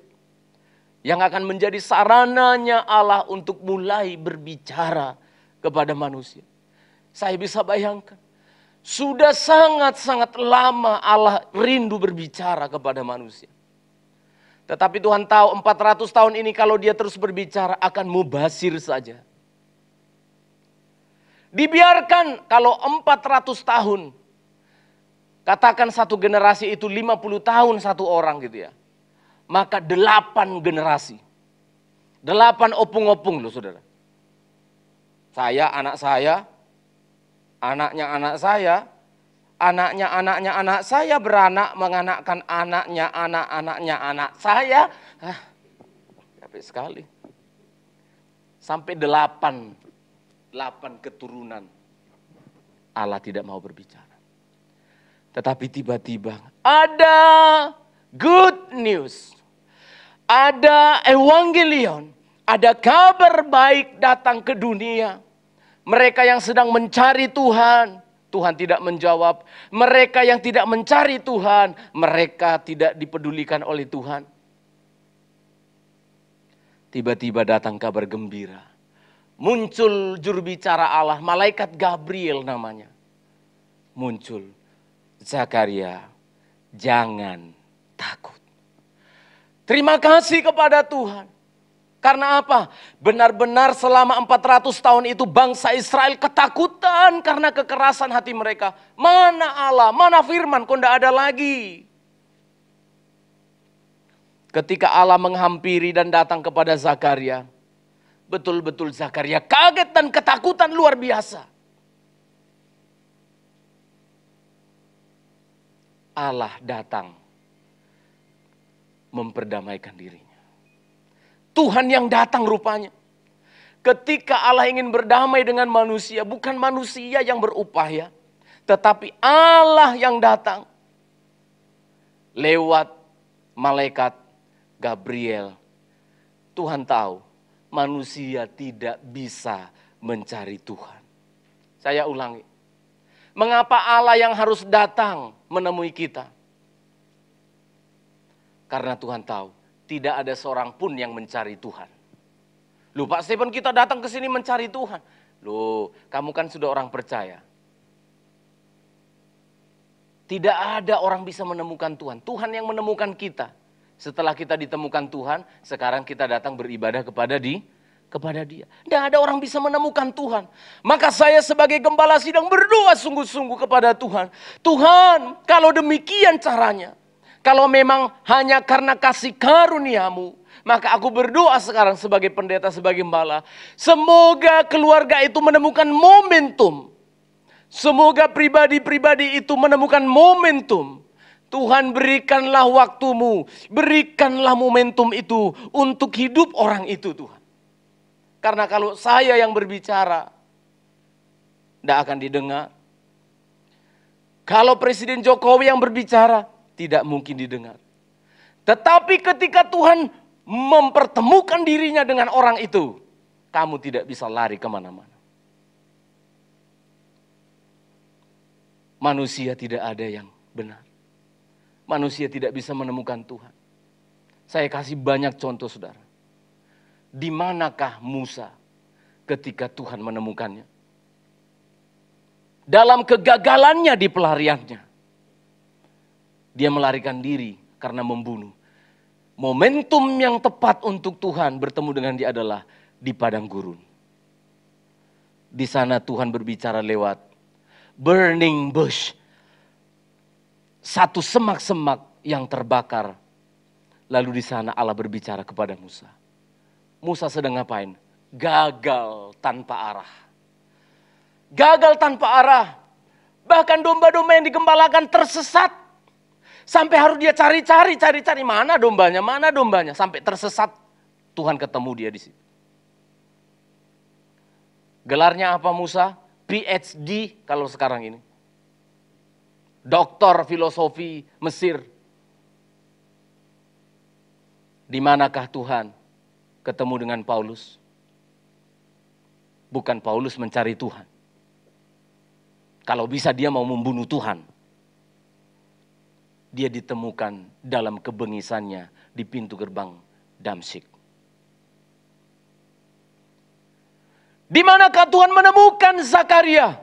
yang akan menjadi sarananya Allah untuk mulai berbicara kepada manusia. Saya bisa bayangkan, sudah sangat-sangat lama Allah rindu berbicara kepada manusia. Tetapi Tuhan tahu 400 tahun ini kalau dia terus berbicara akan mubazir saja. Dibiarkan kalau 400 tahun, katakan satu generasi itu 50 tahun satu orang gitu ya. Maka 8 generasi. 8 opung-opung loh saudara. Saya, anak saya, anaknya anak saya, anaknya anak saya beranak menganakkan anaknya anak-anaknya anak saya. Capek sekali. Sampai 8 keturunan Allah tidak mau berbicara. Tetapi tiba-tiba ada good news. Ada evangelion, ada kabar baik datang ke dunia. Mereka yang sedang mencari Tuhan, Tuhan tidak menjawab. Mereka yang tidak mencari Tuhan, mereka tidak dipedulikan oleh Tuhan. Tiba-tiba datang kabar gembira. Muncul juru bicara Allah, malaikat Gabriel namanya. Muncul, Zakaria, jangan takut. Terima kasih kepada Tuhan. Karena apa? Benar-benar selama 400 tahun itu bangsa Israel ketakutan karena kekerasan hati mereka. Mana Allah, mana firman, kok tidak ada lagi. Ketika Allah menghampiri dan datang kepada Zakaria, betul-betul Zakaria kaget dan ketakutan luar biasa. Allah datang memperdamaikan dirinya. Tuhan yang datang rupanya. Ketika Allah ingin berdamai dengan manusia, bukan manusia yang berupaya, tetapi Allah yang datang lewat malaikat Gabriel. Tuhan tahu manusia tidak bisa mencari Tuhan. Saya ulangi. Mengapa Allah yang harus datang menemui kita? Karena Tuhan tahu tidak ada seorang pun yang mencari Tuhan. Loh Pak Stephen, kita datang ke sini mencari Tuhan. Loh, kamu kan sudah orang percaya. Tidak ada orang bisa menemukan Tuhan. Tuhan yang menemukan kita. Setelah kita ditemukan Tuhan, sekarang kita datang beribadah kepada Dia. Tidak ada orang bisa menemukan Tuhan. Maka saya sebagai gembala sidang berdoa sungguh-sungguh kepada Tuhan. Tuhan, kalau demikian caranya, kalau memang hanya karena kasih karunia-Mu, maka aku berdoa sekarang sebagai pendeta, sebagai gembala. Semoga keluarga itu menemukan momentum. Semoga pribadi-pribadi itu menemukan momentum. Tuhan, berikanlah waktumu, berikanlah momentum itu untuk hidup orang itu, Tuhan. Karena kalau saya yang berbicara, tidak akan didengar. Kalau Presiden Jokowi yang berbicara, tidak mungkin didengar. Tetapi ketika Tuhan mempertemukan dirinya dengan orang itu, kamu tidak bisa lari kemana-mana. Manusia tidak ada yang benar. Manusia tidak bisa menemukan Tuhan. Saya kasih banyak contoh, saudara. Di manakah Musa ketika Tuhan menemukannya? Dalam kegagalannya di pelariannya, dia melarikan diri karena membunuh. Momentum yang tepat untuk Tuhan bertemu dengan dia adalah di padang gurun. Di sana Tuhan berbicara lewat burning bush. Satu semak-semak yang terbakar. Lalu di sana Allah berbicara kepada Musa. Musa sedang ngapain? Gagal tanpa arah. Gagal tanpa arah. Bahkan domba-domba yang digembalakan tersesat. Sampai harus dia cari-cari mana dombanya. Sampai tersesat, Tuhan ketemu dia di situ. Gelarnya apa Musa? PhD kalau sekarang ini. Doktor filosofi Mesir. Di manakah Tuhan ketemu dengan Paulus? Bukan Paulus mencari Tuhan. Kalau bisa dia mau membunuh Tuhan. Dia ditemukan dalam kebengisannya di pintu gerbang Damsyik. Di manakah Tuhan menemukan Zakaria?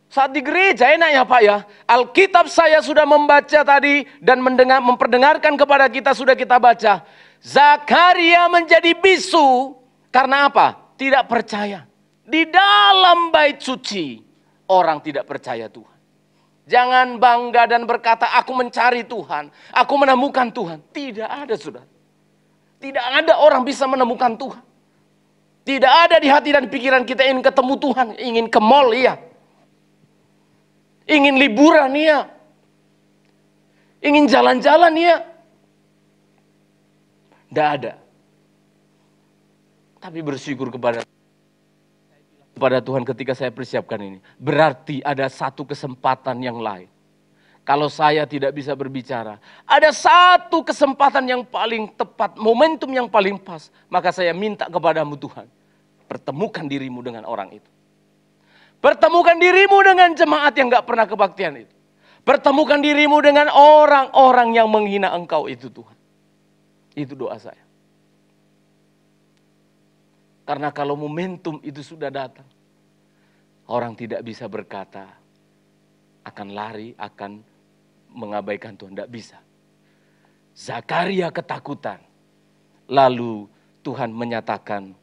Saat di gereja enak ya Pak ya. Alkitab saya sudah membaca tadi dan memperdengarkan kepada kita, sudah kita baca. Zakaria menjadi bisu karena apa? Tidak percaya. Di dalam bait suci orang tidak percaya Tuhan. Jangan bangga dan berkata aku mencari Tuhan. Aku menemukan Tuhan. Tidak ada saudara. Tidak ada orang bisa menemukan Tuhan. Tidak ada di hati dan pikiran kita ingin ketemu Tuhan. Ingin ke mall iya. Ingin liburan iya. Ingin jalan-jalan iya. Tidak ada. Tapi bersyukur kepada Tuhan ketika saya persiapkan ini. Berarti ada satu kesempatan yang lain. Kalau saya tidak bisa berbicara, ada satu kesempatan yang paling tepat, momentum yang paling pas. Maka saya minta kepadamu Tuhan, pertemukan dirimu dengan orang itu. Pertemukan dirimu dengan jemaat yang gak pernah kebaktian itu. Pertemukan dirimu dengan orang-orang yang menghina engkau itu Tuhan. Itu doa saya. Karena kalau momentum itu sudah datang, orang tidak bisa berkata, akan lari, akan mengabaikan Tuhan. Tidak bisa. Zakaria ketakutan. Lalu Tuhan menyatakan,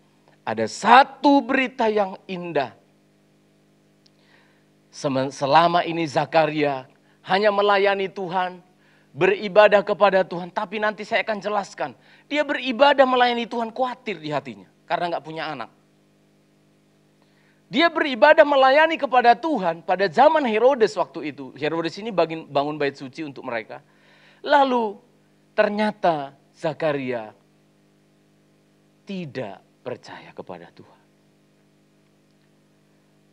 ada satu berita yang indah. Selama ini Zakaria hanya melayani Tuhan, beribadah kepada Tuhan. Tapi nanti saya akan jelaskan. Dia beribadah melayani Tuhan khawatir di hatinya. Karena gak punya anak. Dia beribadah melayani kepada Tuhan pada zaman Herodes waktu itu. Herodes ini bangun bait suci untuk mereka. Lalu ternyata Zakaria tidak percaya kepada Tuhan.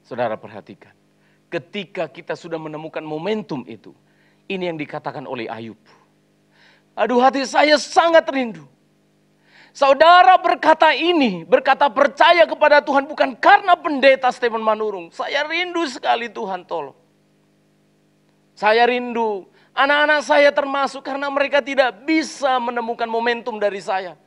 Saudara perhatikan. Ketika kita sudah menemukan momentum itu. Ini yang dikatakan oleh Ayub. Aduh hati saya sangat rindu. Saudara berkata ini, berkata percaya kepada Tuhan bukan karena pendeta Stephen Manurung. Saya rindu sekali Tuhan tolong. Saya rindu, anak-anak saya termasuk karena mereka tidak bisa menemukan momentum dari saya.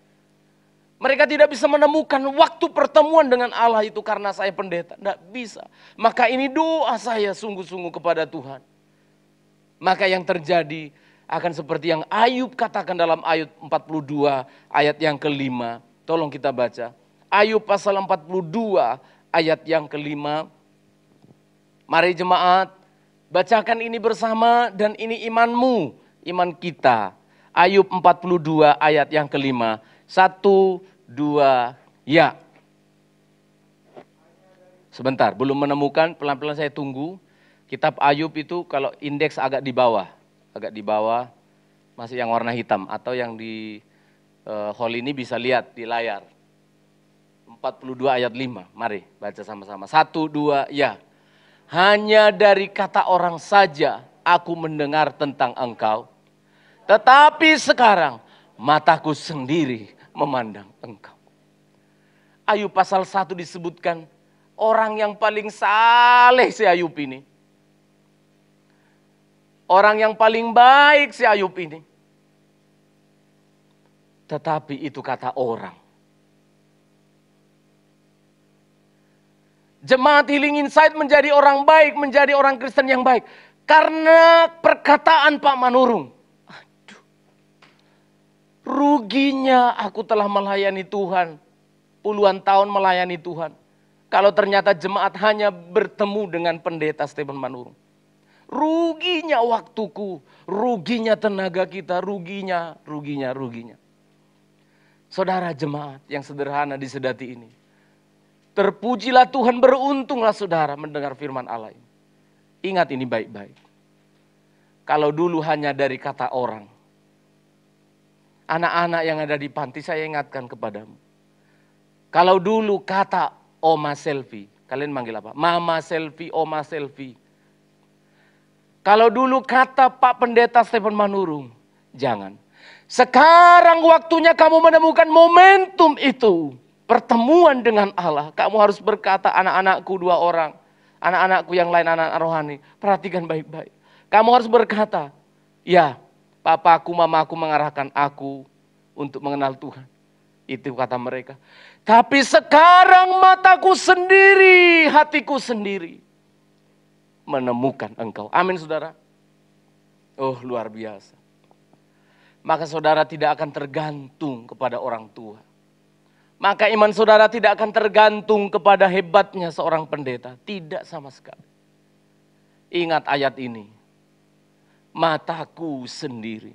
Mereka tidak bisa menemukan waktu pertemuan dengan Allah itu karena saya pendeta. Tidak bisa. Maka ini doa saya sungguh-sungguh kepada Tuhan. Maka yang terjadi akan seperti yang Ayub katakan dalam Ayub 42 ayat yang kelima. Tolong kita baca. Ayub pasal 42 ayat yang kelima. Mari jemaat, bacakan ini bersama dan ini imanmu, iman kita. Ayub 42 ayat yang kelima. 1, 2, ya. Sebentar, belum menemukan, pelan-pelan saya tunggu. Kitab Ayub itu kalau indeks agak di bawah, masih yang warna hitam, atau yang di hall ini bisa lihat di layar. 42 ayat 5, mari baca sama-sama. 1, 2, ya. Hanya dari kata orang saja aku mendengar tentang engkau, tetapi sekarang mataku sendiri memandang engkau. Ayub pasal 1 disebutkan orang yang paling saleh si Ayub ini. Orang yang paling baik si Ayub ini. Tetapi itu kata orang. Jemaat Healing Insight menjadi orang baik, menjadi orang Kristen yang baik. Karena perkataan Pak Manurung. Aduh. Ruginya aku telah melayani Tuhan. Puluhan tahun melayani Tuhan. Kalau ternyata jemaat hanya bertemu dengan pendeta Stephen Manurung. Ruginya waktuku, ruginya tenaga kita, ruginya. Saudara jemaat yang sederhana di Sedati ini. Terpujilah Tuhan, beruntunglah saudara mendengar firman Allah ini. Ingat ini baik-baik. Kalau dulu hanya dari kata orang. Anak-anak yang ada di panti saya ingatkan kepadamu. Kalau dulu kata Oma Selfie, kalian manggil apa? Mama Selfie, Oma Selfie. Kalau dulu kata Pak Pendeta Stephen Manurung, jangan. Sekarang waktunya kamu menemukan momentum itu. Pertemuan dengan Allah. Kamu harus berkata, anak-anakku 2 orang. Anak-anakku yang lain, anak-anak rohani. Perhatikan baik-baik. Kamu harus berkata, ya, papaku, mamaku mengarahkan aku untuk mengenal Tuhan. Itu kata mereka. Tapi sekarang mataku sendiri, hatiku sendiri menemukan engkau. Amin saudara. Oh luar biasa. Maka saudara tidak akan tergantung kepada orang tua. Maka iman saudara tidak akan tergantung kepada hebatnya seorang pendeta. Tidak sama sekali. Ingat ayat ini. Mataku sendiri,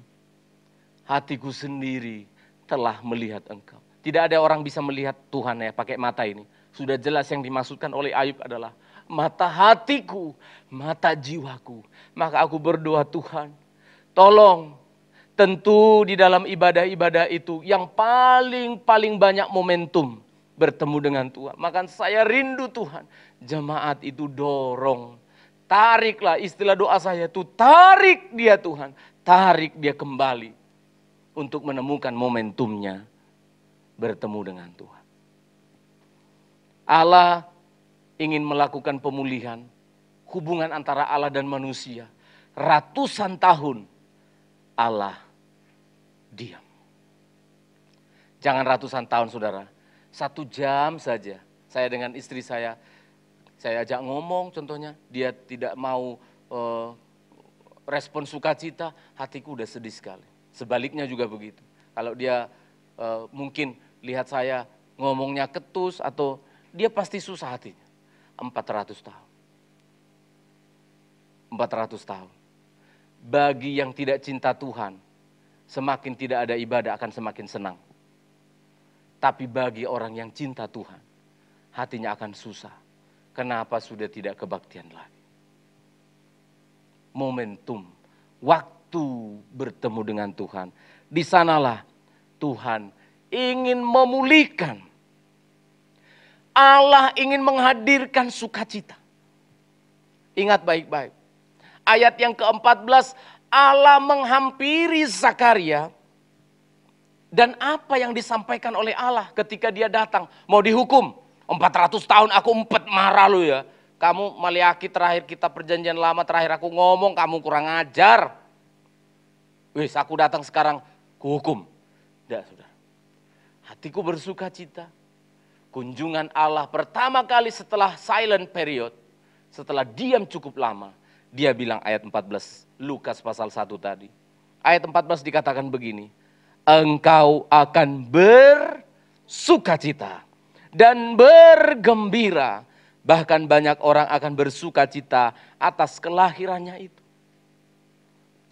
hatiku sendiri telah melihat engkau. Tidak ada orang bisa melihat Tuhan ya pakai mata ini. Sudah jelas yang dimaksudkan oleh Ayub adalah mata hatiku, mata jiwaku. Maka aku berdoa Tuhan, tolong. Tentu di dalam ibadah-ibadah itu yang paling banyak momentum bertemu dengan Tuhan. Maka saya rindu Tuhan, jemaat itu dorong. Tariklah, istilah doa saya itu tarik dia Tuhan. Tarik dia kembali untuk menemukan momentumnya bertemu dengan Tuhan. Allah ingin melakukan pemulihan hubungan antara Allah dan manusia. Ratusan tahun Allah diam. Jangan ratusan tahun saudara. 1 jam saja. Saya dengan istri saya ajak ngomong contohnya. Dia tidak mau respon sukacita. Hatiku udah sedih sekali. Sebaliknya juga begitu. Kalau dia mungkin lihat saya ngomongnya ketus atau dia pasti susah hatinya. 400 tahun. 400 tahun. Bagi yang tidak cinta Tuhan, semakin tidak ada ibadah akan semakin senang. Tapi bagi orang yang cinta Tuhan, hatinya akan susah. Kenapa sudah tidak kebaktian lagi? Momentum, waktu bertemu dengan Tuhan. Di sanalah Tuhan ingin memulihkan. Allah ingin menghadirkan sukacita. Ingat baik-baik. Ayat yang ke-14, Allah menghampiri Zakaria. Dan apa yang disampaikan oleh Allah ketika dia datang. Mau dihukum. 400 tahun aku umpet marah lu ya. Kamu Maliaki terakhir kita perjanjian lama terakhir aku ngomong kamu kurang ajar. Wis aku datang sekarang kuhukum. Tidak sudah. Hatiku bersuka cita. Kunjungan Allah pertama kali setelah silent period. Setelah diam cukup lama. Dia bilang ayat 14, Lukas pasal 1 tadi. Ayat 14 dikatakan begini. Engkau akan bersukacita dan bergembira. Bahkan banyak orang akan bersukacita atas kelahirannya itu.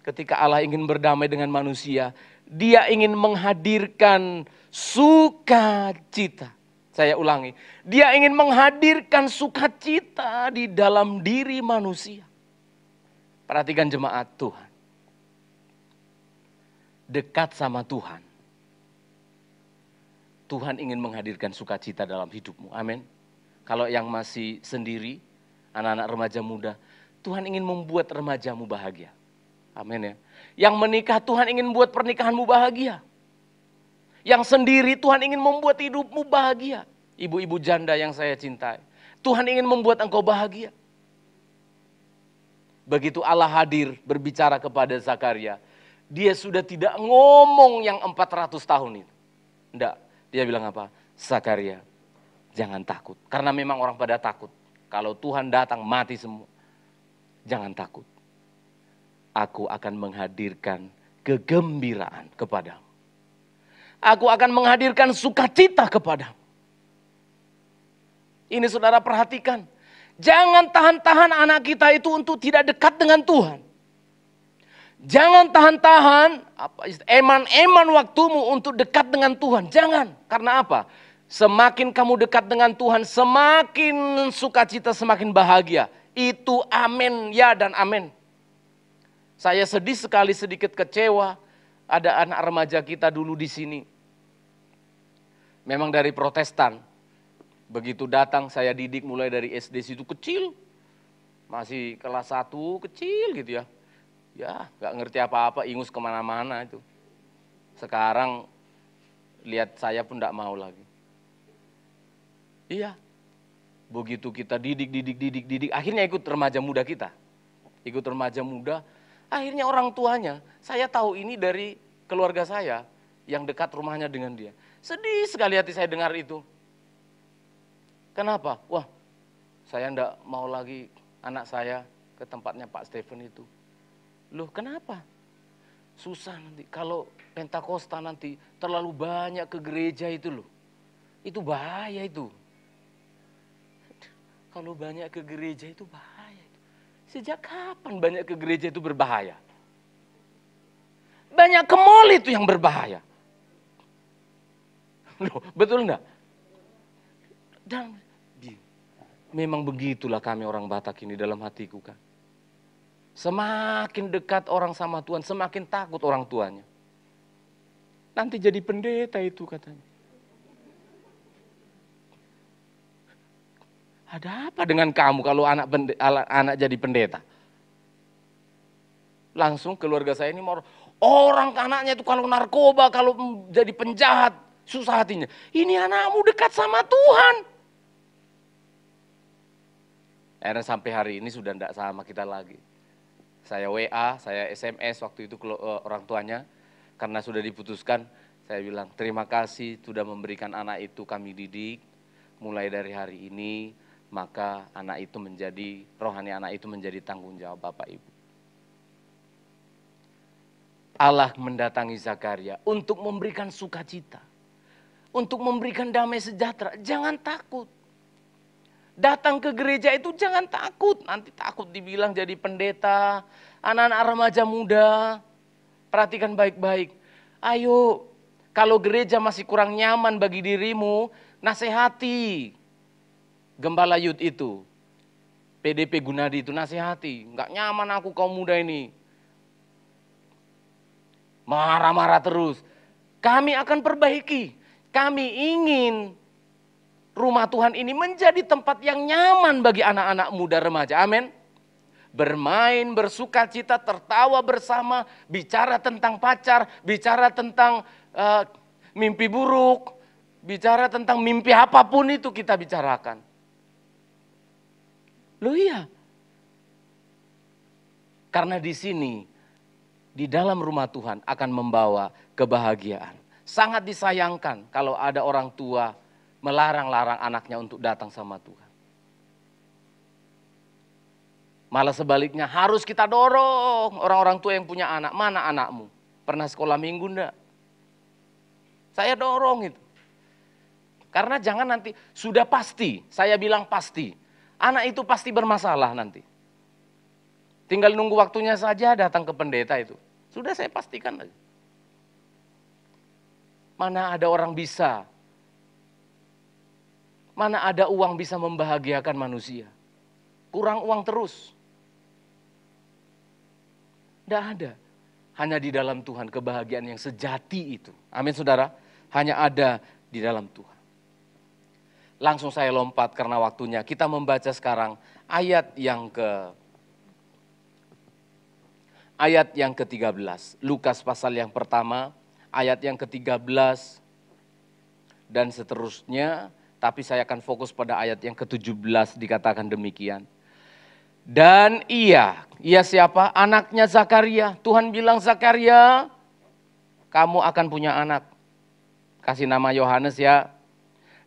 Ketika Allah ingin berdamai dengan manusia, dia ingin menghadirkan sukacita. Saya ulangi, dia ingin menghadirkan sukacita di dalam diri manusia. Perhatikan jemaat Tuhan. Dekat sama Tuhan. Tuhan ingin menghadirkan sukacita dalam hidupmu. Amin. Kalau yang masih sendiri, anak-anak remaja muda, Tuhan ingin membuat remajamu bahagia. Amin ya. Yang menikah, Tuhan ingin membuat pernikahanmu bahagia. Yang sendiri, Tuhan ingin membuat hidupmu bahagia. Ibu-ibu janda yang saya cintai, Tuhan ingin membuat engkau bahagia. Begitu Allah hadir berbicara kepada Zakaria, dia sudah tidak ngomong yang 400 tahun itu. Enggak, dia bilang apa? Zakaria, jangan takut. Karena memang orang pada takut. Kalau Tuhan datang mati semua. Jangan takut. Aku akan menghadirkan kegembiraan kepadamu. Aku akan menghadirkan sukacita kepadamu. Ini saudara perhatikan. Jangan tahan-tahan anak kita itu untuk tidak dekat dengan Tuhan. Jangan tahan-tahan eman-eman waktumu untuk dekat dengan Tuhan. Jangan. Karena apa? Semakin kamu dekat dengan Tuhan, semakin sukacita, semakin bahagia. Itu amin, ya dan amin. Saya sedih sekali, sedikit kecewa. Ada anak remaja kita dulu di sini. Memang dari Protestan. Begitu datang saya didik mulai dari SD situ kecil. Masih kelas 1 kecil gitu ya. Ya gak ngerti apa-apa, ingus kemana-mana itu. Sekarang lihat saya pun gak mau lagi. Iya. Begitu kita didik. Akhirnya ikut remaja muda kita. Ikut remaja muda. Akhirnya orang tuanya, saya tahu ini dari keluarga saya yang dekat rumahnya dengan dia. Sedih sekali hati saya dengar itu. Kenapa? Wah, saya enggak mau lagi anak saya ke tempatnya Pak Stephen itu. Loh, kenapa? Susah nanti. Kalau Pentakosta nanti terlalu banyak ke gereja itu loh. Itu bahaya itu. Kalau banyak ke gereja itu bahaya. Sejak kapan banyak ke gereja itu berbahaya? Banyak ke mall itu yang berbahaya. Loh, betul enggak? Dan memang begitulah kami orang Batak ini dalam hatiku kan. Semakin dekat orang sama Tuhan, semakin takut orang tuanya. Nanti jadi pendeta itu katanya. Ada apa dengan kamu kalau anak jadi pendeta? Langsung keluarga saya ini mau orang anaknya itu kalau narkoba, kalau jadi penjahat, susah hatinya. Ini anakmu dekat sama Tuhan. Akhirnya sampai hari ini sudah tidak sama kita lagi. Saya WA, saya SMS waktu itu ke orang tuanya. Karena sudah diputuskan, saya bilang terima kasih sudah memberikan anak itu kami didik. Mulai dari hari ini, maka anak itu menjadi, rohani anak itu menjadi tanggung jawab Bapak Ibu. Allah mendatangi Zakaria untuk memberikan sukacita. Untuk memberikan damai sejahtera. Jangan takut. Datang ke gereja itu jangan takut. Nanti takut dibilang jadi pendeta. Anak-anak remaja muda. Perhatikan baik-baik. Ayo, kalau gereja masih kurang nyaman bagi dirimu, nasihati. Gembala Youth itu, PDP Gunadi itu nasihati. Enggak nyaman aku kaum muda ini. Marah-marah terus. Kami akan perbaiki. Kami ingin rumah Tuhan ini menjadi tempat yang nyaman bagi anak-anak muda remaja. Amin. Bermain, bersuka cita, tertawa bersama, bicara tentang pacar, bicara tentang mimpi buruk, bicara tentang mimpi apapun itu kita bicarakan. Loh iya. Karena di sini, di dalam rumah Tuhan akan membawa kebahagiaan. Sangat disayangkan kalau ada orang tua melarang-larang anaknya untuk datang sama Tuhan. Malah sebaliknya harus kita dorong orang-orang tua yang punya anak. Mana anakmu? Pernah sekolah minggu enggak? Saya dorong itu. Karena jangan nanti, sudah pasti, saya bilang pasti. Anak itu pasti bermasalah nanti. Tinggal nunggu waktunya saja datang ke pendeta itu. Sudah saya pastikan aja. Mana ada orang bisa. Mana ada uang bisa membahagiakan manusia. Kurang uang terus. Tidak ada. Hanya di dalam Tuhan kebahagiaan yang sejati itu. Amin saudara. Hanya ada di dalam Tuhan. Langsung saya lompat karena waktunya. Kita membaca sekarang ayat yang ke-13. Lukas pasal yang pertama, ayat yang ke-13 dan seterusnya. Tapi saya akan fokus pada ayat yang ke-17 dikatakan demikian. Dan ia siapa? Anaknya Zakaria. Tuhan bilang, Zakaria, kamu akan punya anak. Kasih nama Yohanes ya.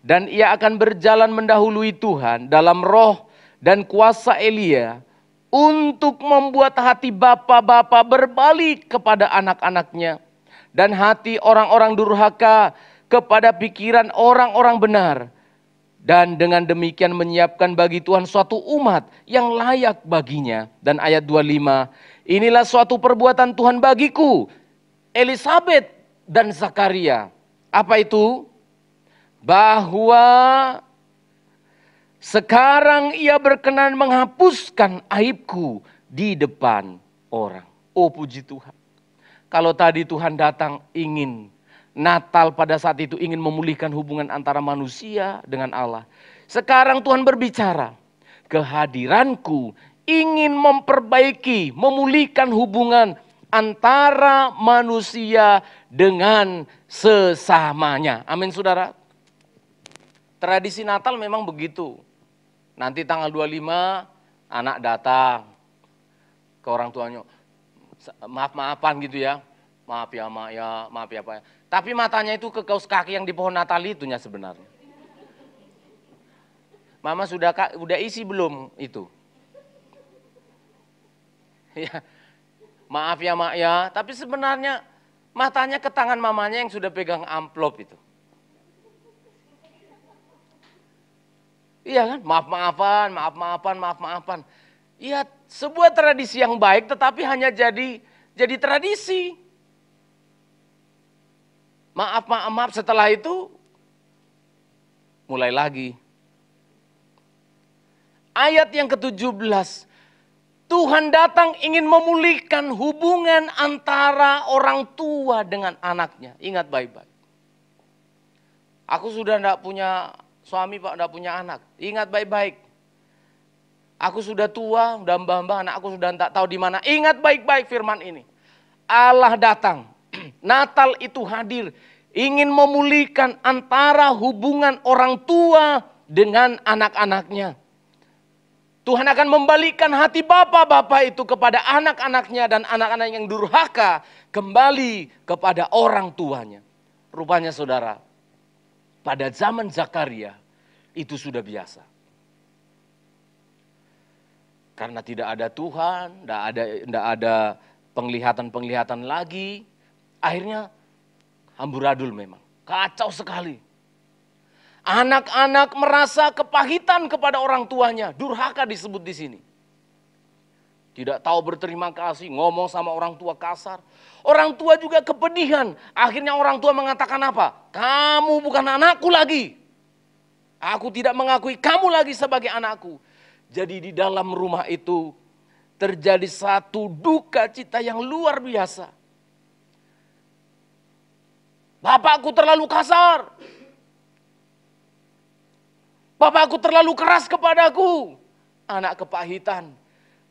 Dan ia akan berjalan mendahului Tuhan dalam roh dan kuasa Elia untuk membuat hati bapa-bapa berbalik kepada anak-anaknya dan hati orang-orang durhaka kepada pikiran orang-orang benar. Dan dengan demikian menyiapkan bagi Tuhan suatu umat yang layak baginya. Dan ayat 25, inilah suatu perbuatan Tuhan bagiku, Elisabet dan Zakaria. Apa itu? Bahwa sekarang ia berkenan menghapuskan aibku di depan orang. Oh puji Tuhan. Kalau tadi Tuhan datang ingin Natal pada saat itu ingin memulihkan hubungan antara manusia dengan Allah. Sekarang Tuhan berbicara, kehadiranku ingin memperbaiki, memulihkan hubungan antara manusia dengan sesamanya. Amin saudara. Tradisi Natal memang begitu. Nanti tanggal 25 anak datang ke orang tuanya. Maaf-maafan gitu ya. Maaf ya mak ya, maaf ya pak ya. Tapi matanya itu ke kaos kaki yang di pohon Natal itunya sebenarnya. Mama sudah isi belum itu? Ya, maaf ya mak ya. Tapi sebenarnya matanya ke tangan mamanya yang sudah pegang amplop itu. Iya kan? Maaf-maafan. Iya, sebuah tradisi yang baik tetapi hanya jadi tradisi. Maaf, setelah itu mulai lagi. Ayat yang ke-17. Tuhan datang ingin memulihkan hubungan antara orang tua dengan anaknya. Ingat baik-baik. Aku sudah tidak punya suami pak, tidak punya anak. Ingat baik-baik. Aku sudah tua, sudah mbah-mbah, anak aku sudah tidak tahu di mana. Ingat baik-baik firman ini. Allah datang. Natal itu hadir. Ingin memulihkan antara hubungan orang tua dengan anak-anaknya. Tuhan akan membalikkan hati bapak-bapak itu kepada anak-anaknya. Dan anak-anak yang durhaka kembali kepada orang tuanya. Rupanya saudara, pada zaman Zakaria itu sudah biasa. Karena tidak ada Tuhan, tidak ada penglihatan-penglihatan lagi. Akhirnya amburadul memang, kacau sekali. Anak-anak merasa kepahitan kepada orang tuanya, durhaka disebut di sini. Tidak tahu berterima kasih, ngomong sama orang tua kasar. Orang tua juga kepedihan. Akhirnya orang tua mengatakan apa? Kamu bukan anakku lagi. Aku tidak mengakui kamu lagi sebagai anakku. Jadi di dalam rumah itu terjadi satu duka cita yang luar biasa. Bapakku terlalu kasar. Bapakku terlalu keras kepadaku. Anak kepahitan.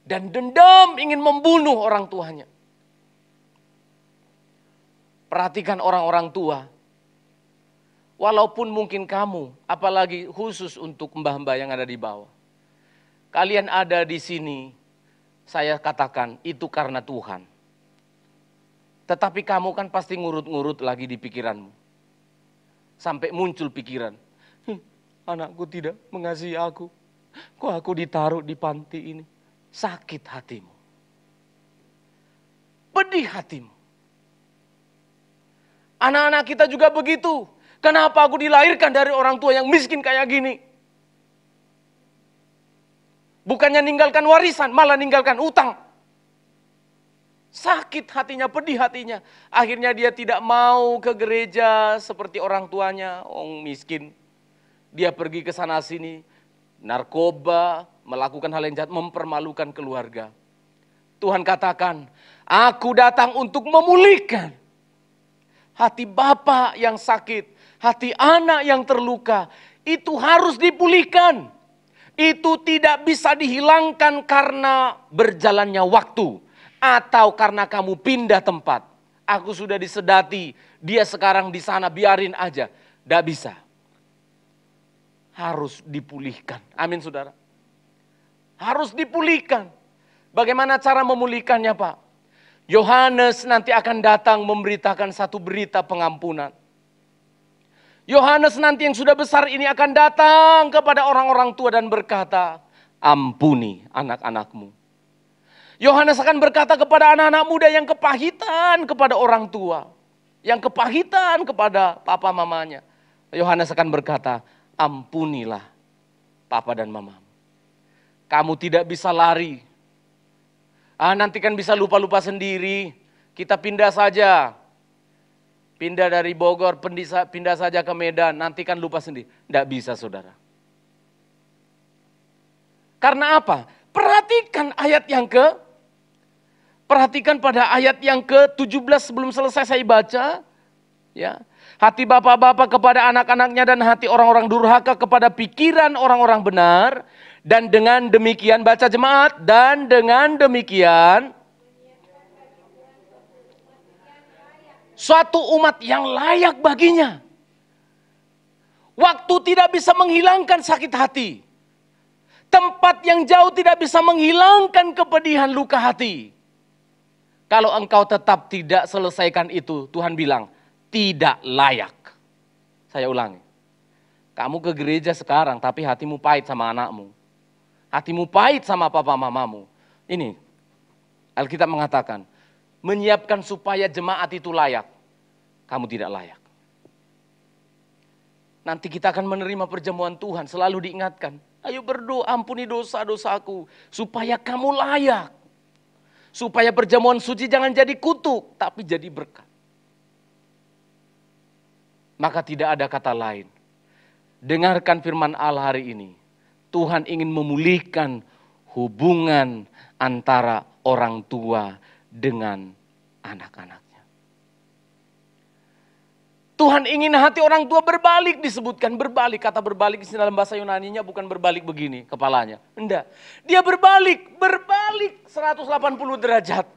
Dan dendam ingin membunuh orang tuanya. Perhatikan orang-orang tua. Walaupun mungkin kamu, apalagi khusus untuk mbah-mbah yang ada di bawah. Kalian ada di sini, saya katakan itu karena Tuhan. Tetapi kamu kan pasti ngurut-ngurut lagi di pikiranmu. Sampai muncul pikiran, anakku tidak mengasihi aku. Kok aku ditaruh di panti ini? Sakit hatimu. Pedih hatimu. Anak-anak kita juga begitu. Kenapa aku dilahirkan dari orang tua yang miskin kayak gini? Bukannya ninggalkan warisan, malah ninggalkan utang. Sakit hatinya, pedih hatinya. Akhirnya dia tidak mau ke gereja seperti orang tuanya, orang miskin. Dia pergi ke sana sini, narkoba, melakukan hal yang jahat, mempermalukan keluarga. Tuhan katakan, aku datang untuk memulihkan hati bapa yang sakit, hati anak yang terluka. Itu harus dipulihkan. Itu tidak bisa dihilangkan karena berjalannya waktu. Atau karena kamu pindah tempat. Aku sudah disedati, dia sekarang di sana, biarin aja. Tidak bisa. Harus dipulihkan. Amin saudara. Harus dipulihkan. Bagaimana cara memulihkannya Pak? Yohanes nanti akan datang memberitakan satu berita pengampunan. Yohanes nanti yang sudah besar ini akan datang kepada orang-orang tua dan berkata, ampuni anak-anakmu. Yohanes akan berkata kepada anak-anak muda yang kepahitan kepada orang tua. Yang kepahitan kepada papa mamanya. Yohanes akan berkata, ampunilah papa dan mamamu. Kamu tidak bisa lari. Nanti kan bisa lupa-lupa sendiri. Kita pindah saja. Pindah dari Bogor, pindah saja ke Medan, nanti kan lupa sendiri. Tidak bisa saudara. Karena apa? Perhatikan pada ayat yang ke-17 sebelum selesai saya baca. Ya. Hati bapak-bapak kepada anak-anaknya dan hati orang-orang durhaka kepada pikiran orang-orang benar. Dan dengan demikian, baca jemaat, dan dengan demikian suatu umat yang layak baginya. Waktu tidak bisa menghilangkan sakit hati. Tempat yang jauh tidak bisa menghilangkan kepedihan luka hati. Kalau engkau tetap tidak selesaikan itu, Tuhan bilang, tidak layak. Saya ulangi. Kamu ke gereja sekarang, tapi hatimu pahit sama anakmu. Hatimu pahit sama papa mamamu. Ini, Alkitab mengatakan, menyiapkan supaya jemaat itu layak. Kamu tidak layak. Nanti kita akan menerima perjamuan Tuhan. Selalu diingatkan. Ayo berdoa, ampuni dosa-dosaku. Supaya kamu layak. Supaya perjamuan suci jangan jadi kutuk. Tapi jadi berkat. Maka tidak ada kata lain. Dengarkan firman Allah hari ini. Tuhan ingin memulihkan hubungan antara orang tua dengan anak-anaknya. Tuhan ingin hati orang tua berbalik, disebutkan berbalik. Kata berbalik dalam bahasa Yunaninya bukan berbalik begini kepalanya. Enggak. Dia berbalik 180 derajat.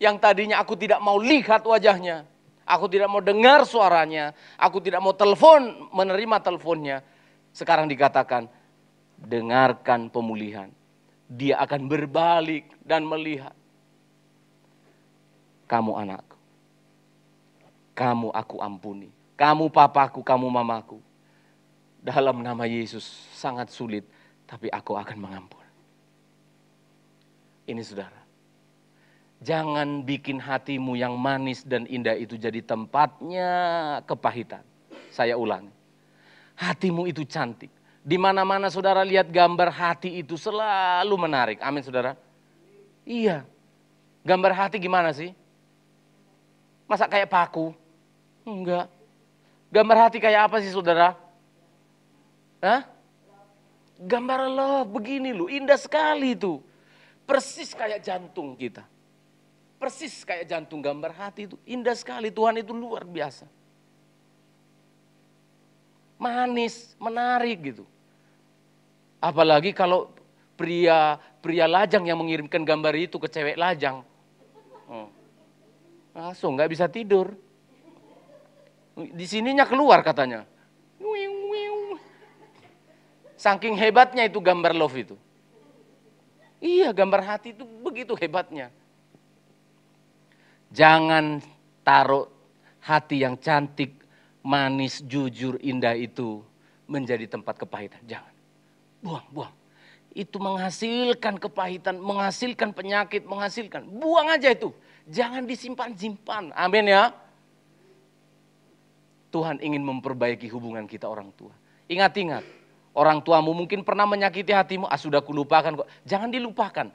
Yang tadinya aku tidak mau lihat wajahnya. Aku tidak mau dengar suaranya. Aku tidak mau menerima teleponnya. Sekarang dikatakan, dengarkan pemulihan. Dia akan berbalik dan melihat. Kamu anakku. Kamu aku ampuni. Kamu papaku, kamu mamaku. Dalam nama Yesus sangat sulit, tapi aku akan mengampuni. Ini saudara. Jangan bikin hatimu yang manis dan indah itu jadi tempatnya kepahitan. Saya ulangi. Hatimu itu cantik. Di mana-mana saudara lihat gambar hati itu selalu menarik. Amin saudara. Iya. Gambar hati gimana sih? Masa kayak paku? Enggak. Gambar hati kayak apa sih saudara? Hah? Gambar love begini loh, indah sekali itu. Persis kayak jantung kita. Persis kayak jantung, gambar hati itu indah sekali. Tuhan itu luar biasa. Manis, menarik gitu. Apalagi kalau pria lajang yang mengirimkan gambar itu ke cewek lajang. Langsung nggak bisa tidur. Di sininya keluar katanya. Saking hebatnya itu gambar love itu. Iya, gambar hati itu begitu hebatnya. Jangan taruh hati yang cantik, manis, jujur, indah itu menjadi tempat kepahitan. Jangan. Buang. Itu menghasilkan kepahitan, menghasilkan penyakit, menghasilkan. Buang aja itu. Jangan disimpan-simpan. Amin ya. Tuhan ingin memperbaiki hubungan kita orang tua. Ingat-ingat. Orang tuamu mungkin pernah menyakiti hatimu. Sudah kulupakan kok. Jangan dilupakan.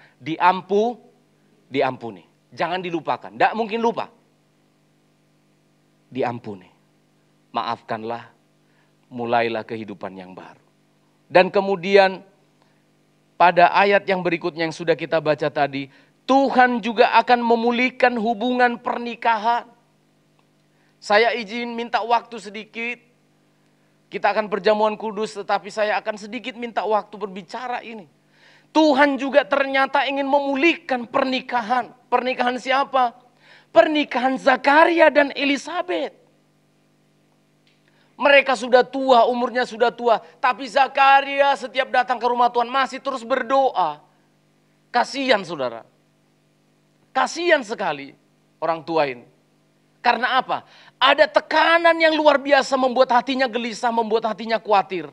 Diampuni. Jangan dilupakan. Tidak mungkin lupa. Diampuni. Maafkanlah. Mulailah kehidupan yang baru. Dan kemudian pada ayat yang berikutnya yang sudah kita baca tadi. Tuhan juga akan memulihkan hubungan pernikahan. Saya izin minta waktu sedikit. Kita akan perjamuan kudus, tetapi saya akan sedikit minta waktu berbicara ini. Tuhan juga ternyata ingin memulihkan pernikahan. Pernikahan siapa? Pernikahan Zakaria dan Elisabet. Mereka sudah tua, umurnya sudah tua. Tapi Zakaria setiap datang ke rumah Tuhan masih terus berdoa. Kasihan saudara. Kasihan sekali orang tua ini. Karena apa? Ada tekanan yang luar biasa membuat hatinya gelisah, membuat hatinya khawatir.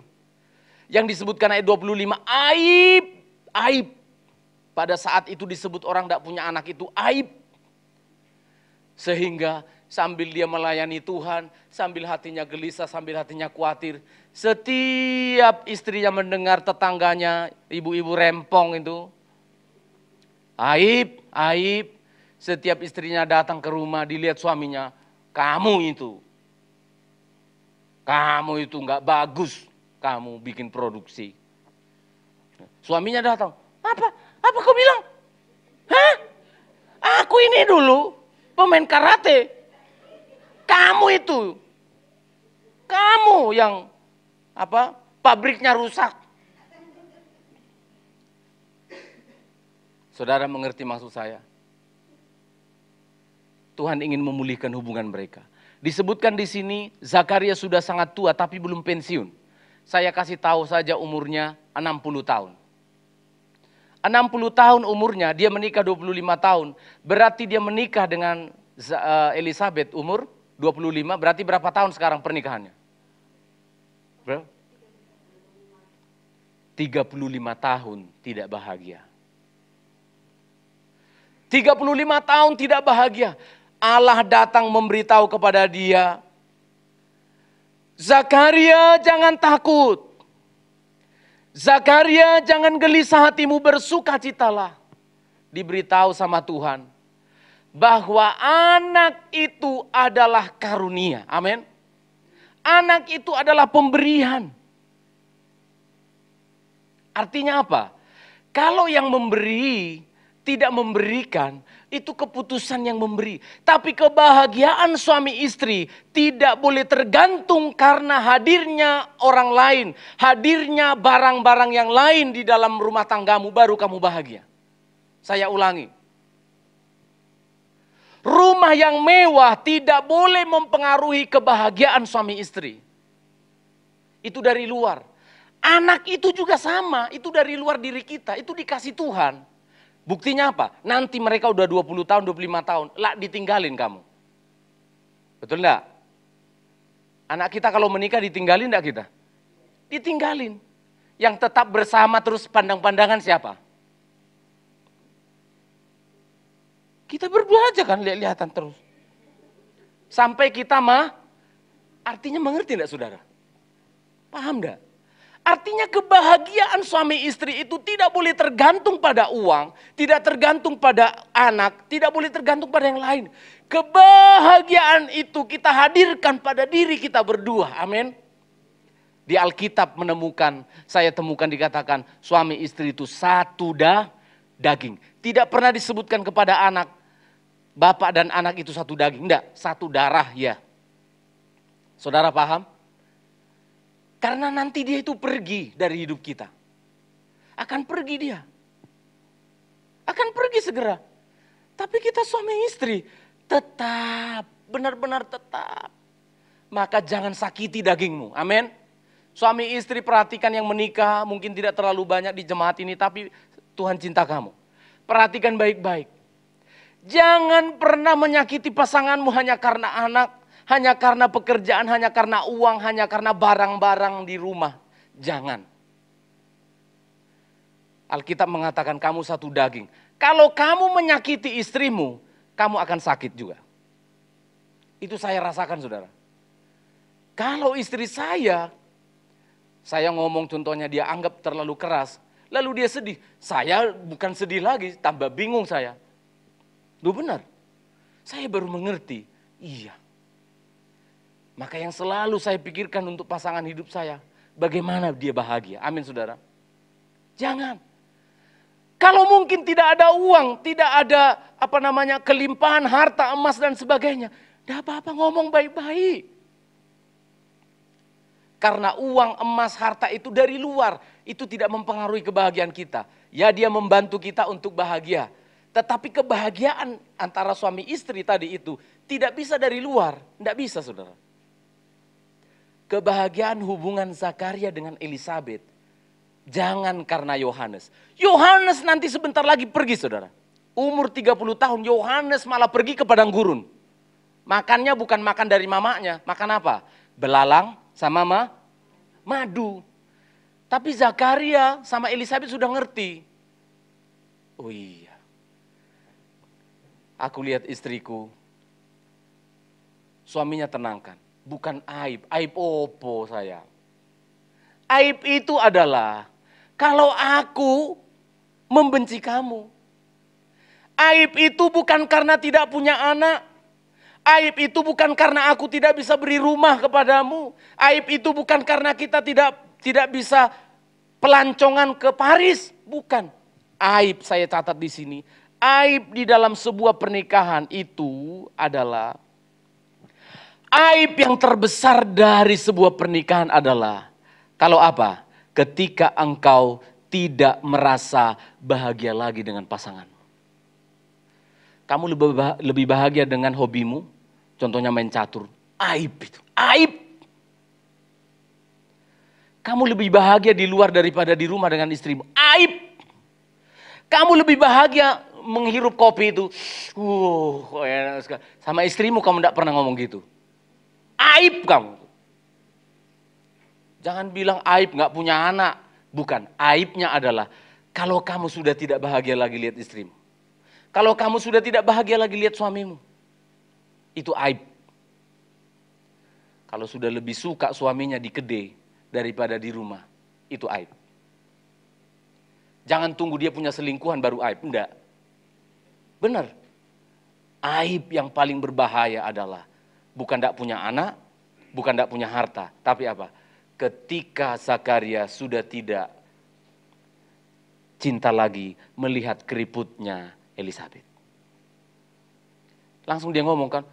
Yang disebutkan ayat 25, aib, aib. Pada saat itu disebut orang tidak punya anak itu aib. Sehingga sambil dia melayani Tuhan, sambil hatinya gelisah, sambil hatinya khawatir. Setiap istrinya mendengar tetangganya, ibu-ibu rempong itu. Aib, aib. Setiap istrinya datang ke rumah, dilihat suaminya, kamu itu nggak bagus, kamu bikin produksi. Suaminya datang, apa kau bilang? Hah? Aku ini dulu pemain karate, kamu yang pabriknya rusak. Saudara mengerti maksud saya? Tuhan ingin memulihkan hubungan mereka. Disebutkan di sini Zakaria sudah sangat tua tapi belum pensiun. Saya kasih tahu saja umurnya 60 tahun. 60 tahun umurnya, dia menikah 25 tahun. Berarti dia menikah dengan Elisabet umur 25, berarti berapa tahun sekarang pernikahannya? Berapa? 35 tahun tidak bahagia. 35 tahun tidak bahagia. Allah datang memberitahu kepada dia, Zakaria jangan takut. Zakaria jangan gelisah hatimu, bersukacitalah. Diberitahu sama Tuhan bahwa anak itu adalah karunia. Amin. Anak itu adalah pemberian. Artinya apa? Kalau yang memberi tidak memberikan, itu keputusan yang memberi. Tapi kebahagiaan suami istri tidak boleh tergantung karena hadirnya orang lain. Hadirnya barang-barang yang lain di dalam rumah tanggamu baru kamu bahagia. Saya ulangi. Rumah yang mewah tidak boleh mempengaruhi kebahagiaan suami istri. Itu dari luar. Anak itu juga sama, itu dari luar diri kita, itu dikasih Tuhan. Buktinya apa? Nanti mereka udah 20 tahun, 25 tahun, lah ditinggalin kamu. Betul enggak? Anak kita kalau menikah ditinggalin enggak kita? Ditinggalin. Yang tetap bersama terus pandang-pandangan siapa? Kita berdua aja kan lihat-lihatan terus. Sampai kita artinya mengerti enggak saudara? Paham enggak? Artinya kebahagiaan suami istri itu tidak boleh tergantung pada uang, tidak tergantung pada anak, tidak boleh tergantung pada yang lain. Kebahagiaan itu kita hadirkan pada diri kita berdua, amin. Di Alkitab saya temukan dikatakan suami istri itu satu daging. Tidak pernah disebutkan kepada anak, bapak dan anak itu satu daging, enggak, satu darah ya. Saudara paham? Karena nanti dia itu pergi dari hidup kita. Akan pergi dia. Akan pergi segera. Tapi kita suami istri tetap, benar-benar tetap. Maka jangan sakiti dagingmu. Amin. Suami istri perhatikan yang menikah, mungkin tidak terlalu banyak di jemaat ini, tapi Tuhan cinta kamu. Perhatikan baik-baik. Jangan pernah menyakiti pasanganmu hanya karena anak, hanya karena pekerjaan, hanya karena uang, hanya karena barang-barang di rumah. Jangan. Alkitab mengatakan kamu satu daging. Kalau kamu menyakiti istrimu, kamu akan sakit juga. Itu saya rasakan saudara. Kalau istri saya ngomong contohnya dia anggap terlalu keras. Lalu dia sedih. Saya bukan sedih lagi, tambah bingung saya. Loh benar. Saya baru mengerti. Iya. Maka yang selalu saya pikirkan untuk pasangan hidup saya, bagaimana dia bahagia. Amin saudara. Jangan. Kalau mungkin tidak ada uang, tidak ada kelimpahan harta, emas dan sebagainya, tidak apa-apa, ngomong baik-baik. Karena uang, emas, harta itu dari luar, itu tidak mempengaruhi kebahagiaan kita. Ya, dia membantu kita untuk bahagia. Tetapi kebahagiaan antara suami istri tadi itu tidak bisa dari luar, tidak bisa, saudara. Kebahagiaan hubungan Zakaria dengan Elisabet, jangan karena Yohanes. Yohanes nanti sebentar lagi pergi, saudara. Umur 30 tahun, Yohanes malah pergi ke padang gurun. Makannya bukan makan dari mamanya, makan apa? Belalang sama madu. Tapi Zakaria sama Elisabet sudah ngerti. Oh iya, aku lihat istriku, suaminya tenangkan. Bukan aib, aib opo saya. Aib itu adalah kalau aku membenci kamu. Aib itu bukan karena tidak punya anak. Aib itu bukan karena aku tidak bisa beri rumah kepadamu. Aib itu bukan karena kita tidak bisa pelancongan ke Paris. Bukan. Aib saya catat di sini. Aib di dalam sebuah pernikahan itu adalah, aib yang terbesar dari sebuah pernikahan adalah, kalau apa? Ketika engkau tidak merasa bahagia lagi dengan pasangan. Kamu lebih bahagia dengan hobimu, contohnya main catur. Aib itu, aib. Kamu lebih bahagia di luar daripada di rumah dengan istrimu. Aib. Kamu lebih bahagia menghirup kopi itu. Enak sekali. Sama istrimu kamu tidak pernah ngomong gitu. Aib kamu. Jangan bilang aib gak punya anak. Bukan, aibnya adalah kalau kamu sudah tidak bahagia lagi lihat istrimu. Kalau kamu sudah tidak bahagia lagi lihat suamimu. Itu aib. Kalau sudah lebih suka suaminya di kedai daripada di rumah, itu aib. Jangan tunggu dia punya selingkuhan baru aib, enggak. Benar. Aib yang paling berbahaya adalah bukan tidak punya anak, bukan tidak punya harta, tapi apa? Ketika Zakaria sudah tidak cinta lagi melihat keriputnya Elisabet. Langsung dia ngomong kan,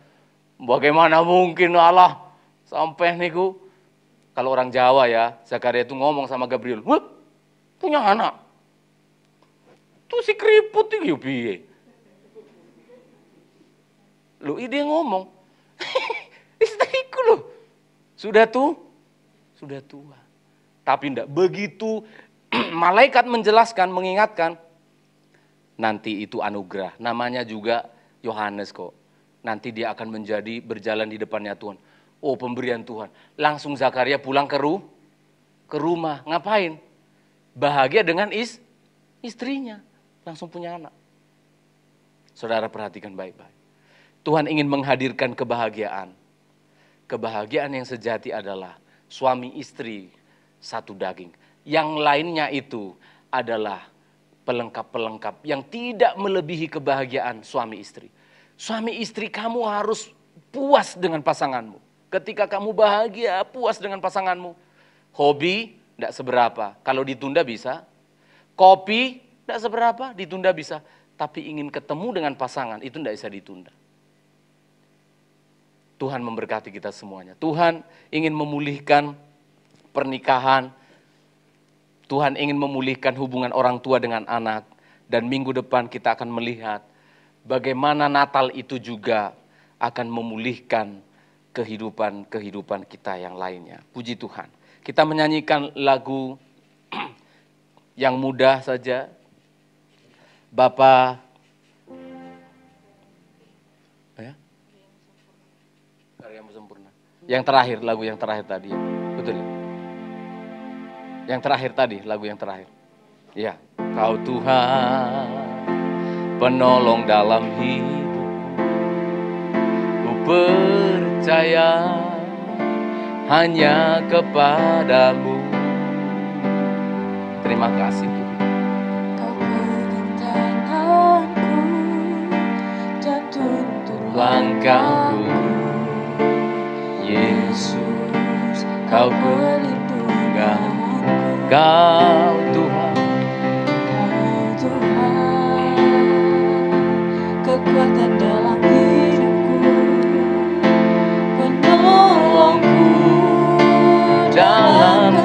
bagaimana mungkin Allah sampai niku. Kalau orang Jawa ya, Zakaria itu ngomong sama Gabriel, "Wah, punya anak. Tuh si keriput itu piye?" Lu dia ngomong, "Istriku loh. Sudah tua." Tapi enggak begitu malaikat menjelaskan, mengingatkan, nanti itu anugerah. Namanya juga Yohanes kok. Nanti dia akan berjalan di depannya Tuhan. Oh, pemberian Tuhan. Langsung Zakaria pulang ke rumah. Ngapain? Bahagia dengan istrinya. Langsung punya anak. Saudara perhatikan baik-baik. Tuhan ingin menghadirkan kebahagiaan. Kebahagiaan yang sejati adalah suami istri satu daging. Yang lainnya itu adalah pelengkap-pelengkap yang tidak melebihi kebahagiaan suami istri. Suami istri kamu harus puas dengan pasanganmu. Ketika kamu bahagia, puas dengan pasanganmu. Hobi tidak seberapa, kalau ditunda bisa. Kopi tidak seberapa, ditunda bisa. Tapi ingin ketemu dengan pasangan, itu tidak bisa ditunda. Tuhan memberkati kita semuanya. Tuhan ingin memulihkan pernikahan. Tuhan ingin memulihkan hubungan orang tua dengan anak. Dan minggu depan kita akan melihat bagaimana Natal itu juga akan memulihkan kehidupan kita yang lainnya. Puji Tuhan. Kita menyanyikan lagu yang mudah saja. Bapa, ya? Karyamu sempurna. Yang terakhir, lagu yang terakhir tadi. Ya. Betul ya? Yang terakhir tadi, lagu yang terakhir. Ya, Kau Tuhan, penolong dalam hidup. Ku percaya hanya kepadamu. Terima kasih Tuhan. Kau pegang tanganku dan tuntun Langkahku, Yesus, Kau pelindungan. Kau Tuhan, Kau Tuhan,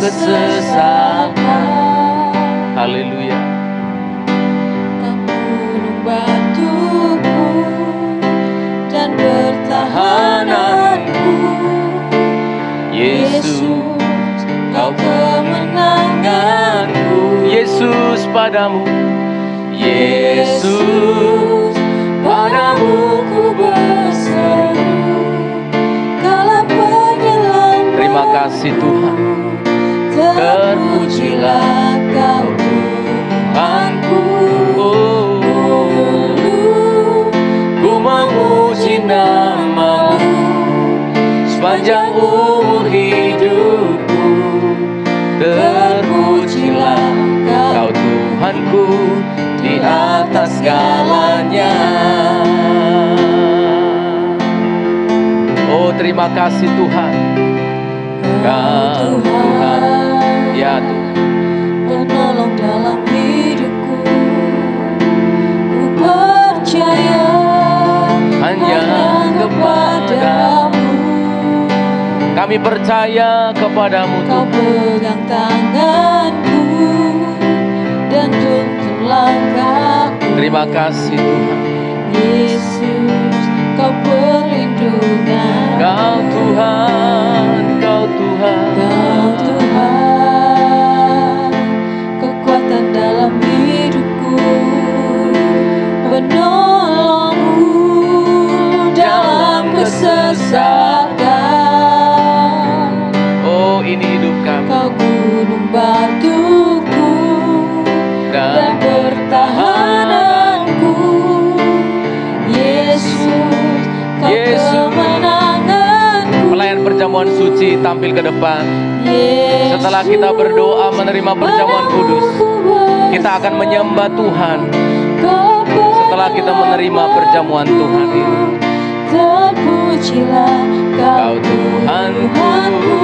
kesesatan. Haleluya. Kamu membantuku dan pertahananku. Yesus, Kau kemenanganku. Yesus padamu, Yesus padamu ku berseru. Kala penyelam. Terima kasih Tuhan. Terpujilah Kau Tuhanku. Ku memuji nama-Mu sepanjang umur hidupku. Terpujilah Kau Tuhanku di atas segalanya. Oh, terima kasih Tuhan. Kau Tuhan, ya Tuhan, penolong dalam hidupku. Ku percaya hanya kepadamu. Kami percaya kepadamu Kau Tuhan. pegang tanganku dan tuntun langkahku. Terima kasih Tuhan. Yesus, Kau perlindungan. Kau Tuhan, Kau Tuhan. Kau Tuhan, kekuatan dalam hidupku, penolongku dalam kesesatan. Oh, ini hidup kami. Kau gunung batuku dan pertahananku. Yesus, Kau kemenanganku. Pelayan perjamuan suci tampil ke depan. Yesus, Setelah kita berdoa menerima perjamuan kudus, kita akan menyembah Tuhan. Setelah kita menerima perjamuan Tuhan ini, terpujilah Kau Tuhanku.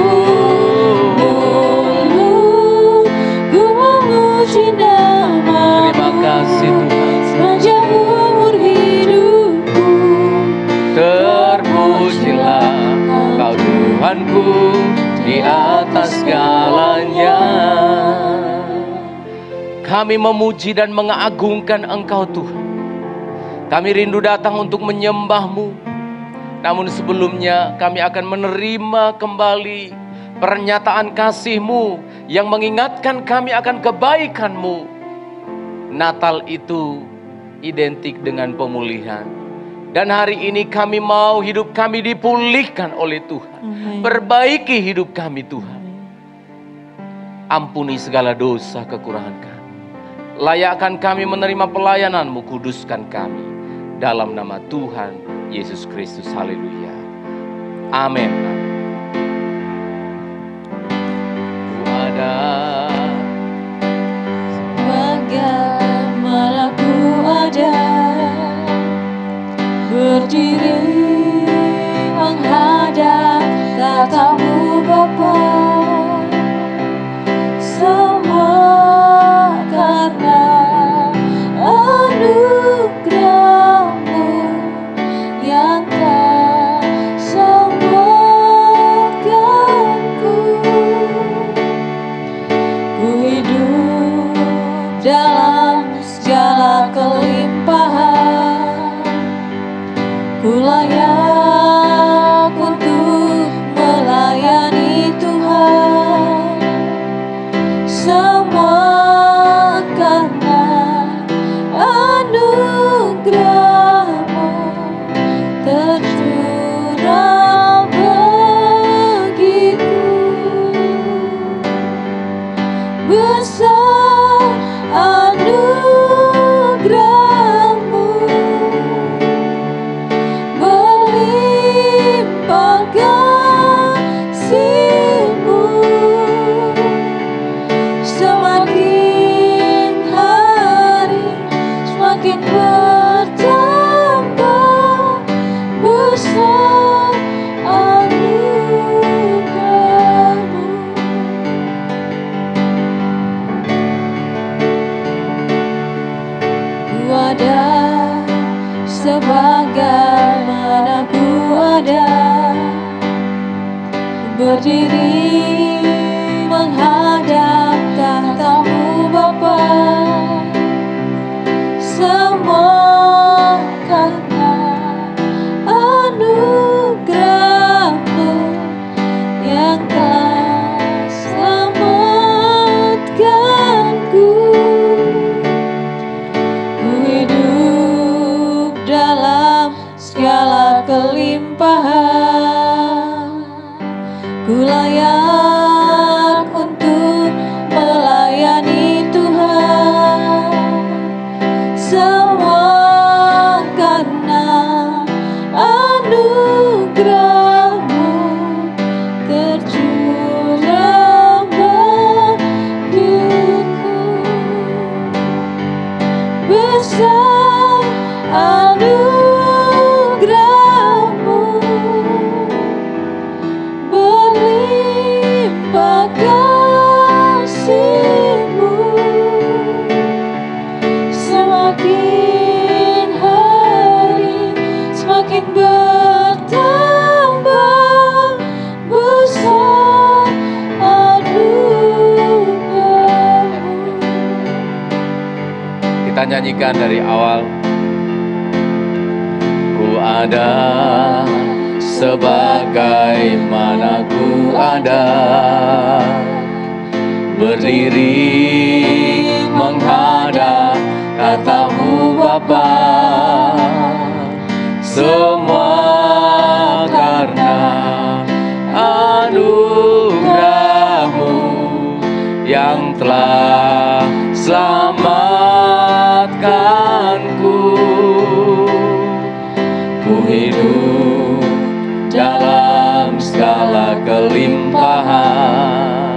Ku memuji nama-Mu. terima kasih Tuhan. Sepanjang umur hidupku. Terpujilah Kau Tuhanku di atas segalanya. Kami memuji dan mengagungkan Engkau Tuhan. Kami rindu datang untuk menyembah-Mu. Namun sebelumnya kami akan menerima kembali pernyataan kasih-Mu yang mengingatkan kami akan kebaikan-Mu. Natal itu identik dengan pemulihan. Dan hari ini kami mau hidup kami dipulihkan oleh Tuhan. Amin. Perbaiki hidup kami Tuhan. Ampuni segala dosa kekurangan kami. Layakkan kami menerima pelayanan-Mu, kuduskan kami. Dalam nama Tuhan Yesus Kristus, haleluya. Amin. Ku ada Bagaimana ku ada berdiri menghadap tatamu Bapa. Semua karena anugerah-Mu yang tak sempurnakanku. Ku hidup dalam segala kelimpahan. Ku layak untuk melayani Tuhan. Semua karena anugerah-Mu tercurah bagiku. Besar anugerah-Mu, berlimpah kasih-Mu. Semakin hari semakin bertambah besar anugerah-Mu. Ku ada sebagaimana ku ada, berdiri menghadap segala kelimpahan. Ku layak untuk melayani Tuhan, semua karena anugerah-Mu tercurah bagiku. Besar anugerah-Mu, berlimpah kasih-Mu, semakin hari semakin bertambah besar anugerah-Mu. Kita nyanyikan dari awal. Ku ada sebagaimana ku ada, berdiri menghadap kata-Mu Bapa. Semua karena anugerah-Mu yang telah selamatkanku. Ku hidup dalam segala kelimpahan.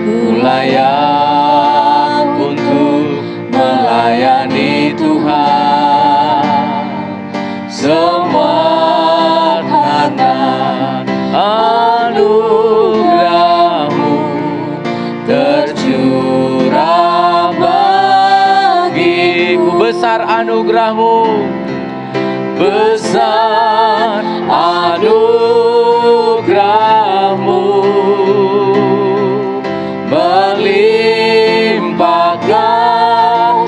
Ku layak untuk melayani Tuhan, semua karena anugerah-Mu tercurah bagiku. Besar anugerah-Mu, besar anugerah-Mu, berlimpah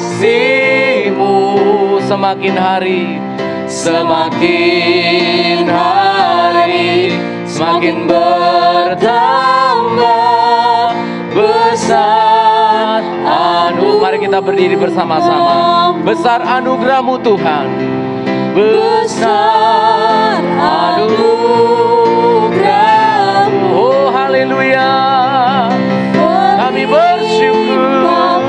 kasih-Mu, semakin hari semakin bertambah besar Mari kita berdiri bersama-sama. Besar anugerah-Mu Tuhan, besar anugerah-Mu. Oh haleluya, kami bersyukur,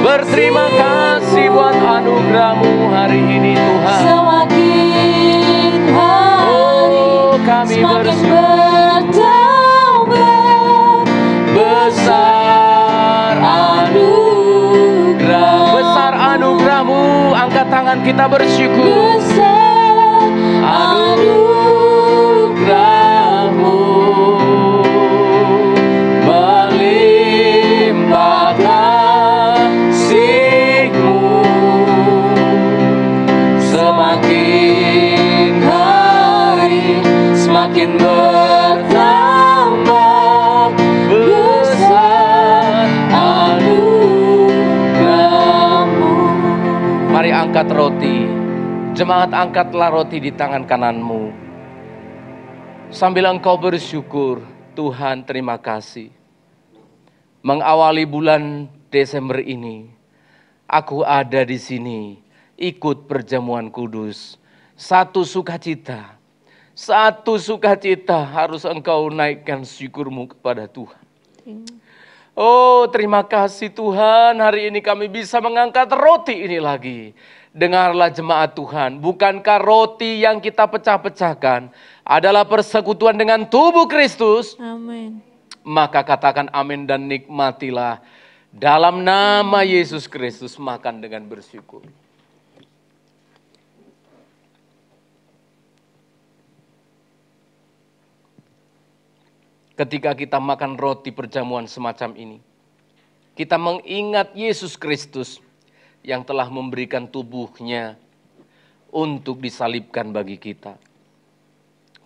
berterima kasih buat anugerah-Mu hari ini Tuhan. Semakin hari kami semakin bersyukur, besar anugerah, besar anugerah-Mu. Angkat tangan kita bersyukur. besar Anugerah-Mu melimpah kasih-Mu, semakin hari semakin bertambah besar anugerah-Mu. Mari angkat roti. Jemaat, angkatlah roti di tangan kananmu. Sambil engkau bersyukur, Tuhan terima kasih. Mengawali bulan Desember ini, aku ada di sini, ikut perjamuan kudus. Satu sukacita harus engkau naikkan syukurmu kepada Tuhan. Oh terima kasih Tuhan, hari ini kami bisa mengangkat roti ini lagi. Dengarlah jemaat Tuhan, bukankah roti yang kita pecah-pecahkan adalah persekutuan dengan tubuh Kristus? Amin. Maka katakan amin dan nikmatilah. Dalam nama Yesus Kristus makan dengan bersyukur. Ketika kita makan roti perjamuan semacam ini, kita mengingat Yesus Kristus yang telah memberikan tubuhnya untuk disalibkan bagi kita.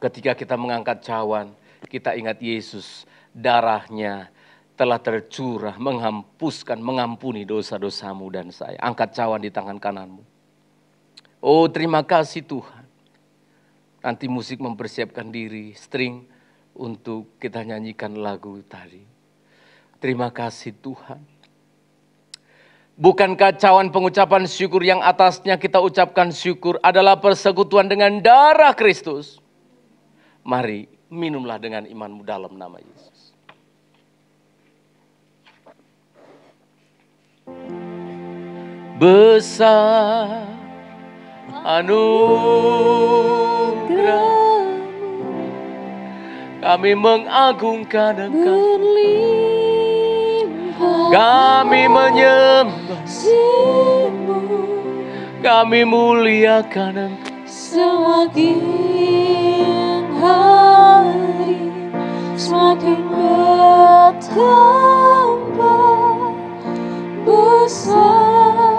Ketika kita mengangkat cawan, kita ingat Yesus, darahnya telah tercurah, mengampuni dosa-dosamu dan saya. Angkat cawan di tangan kananmu. Oh terima kasih Tuhan. Nanti musik mempersiapkan diri, string untuk kita nyanyikan lagu tadi. Terima kasih Tuhan. Bukankah cawan pengucapan syukur yang atasnya kita ucapkan syukur adalah persekutuan dengan darah Kristus? Mari minumlah dengan imanmu dalam nama Yesus. Besar anugerah, kami mengagungkan Engkau, kami menyembah, kami muliakan Engkau. Semakin hari semakin bertambah besar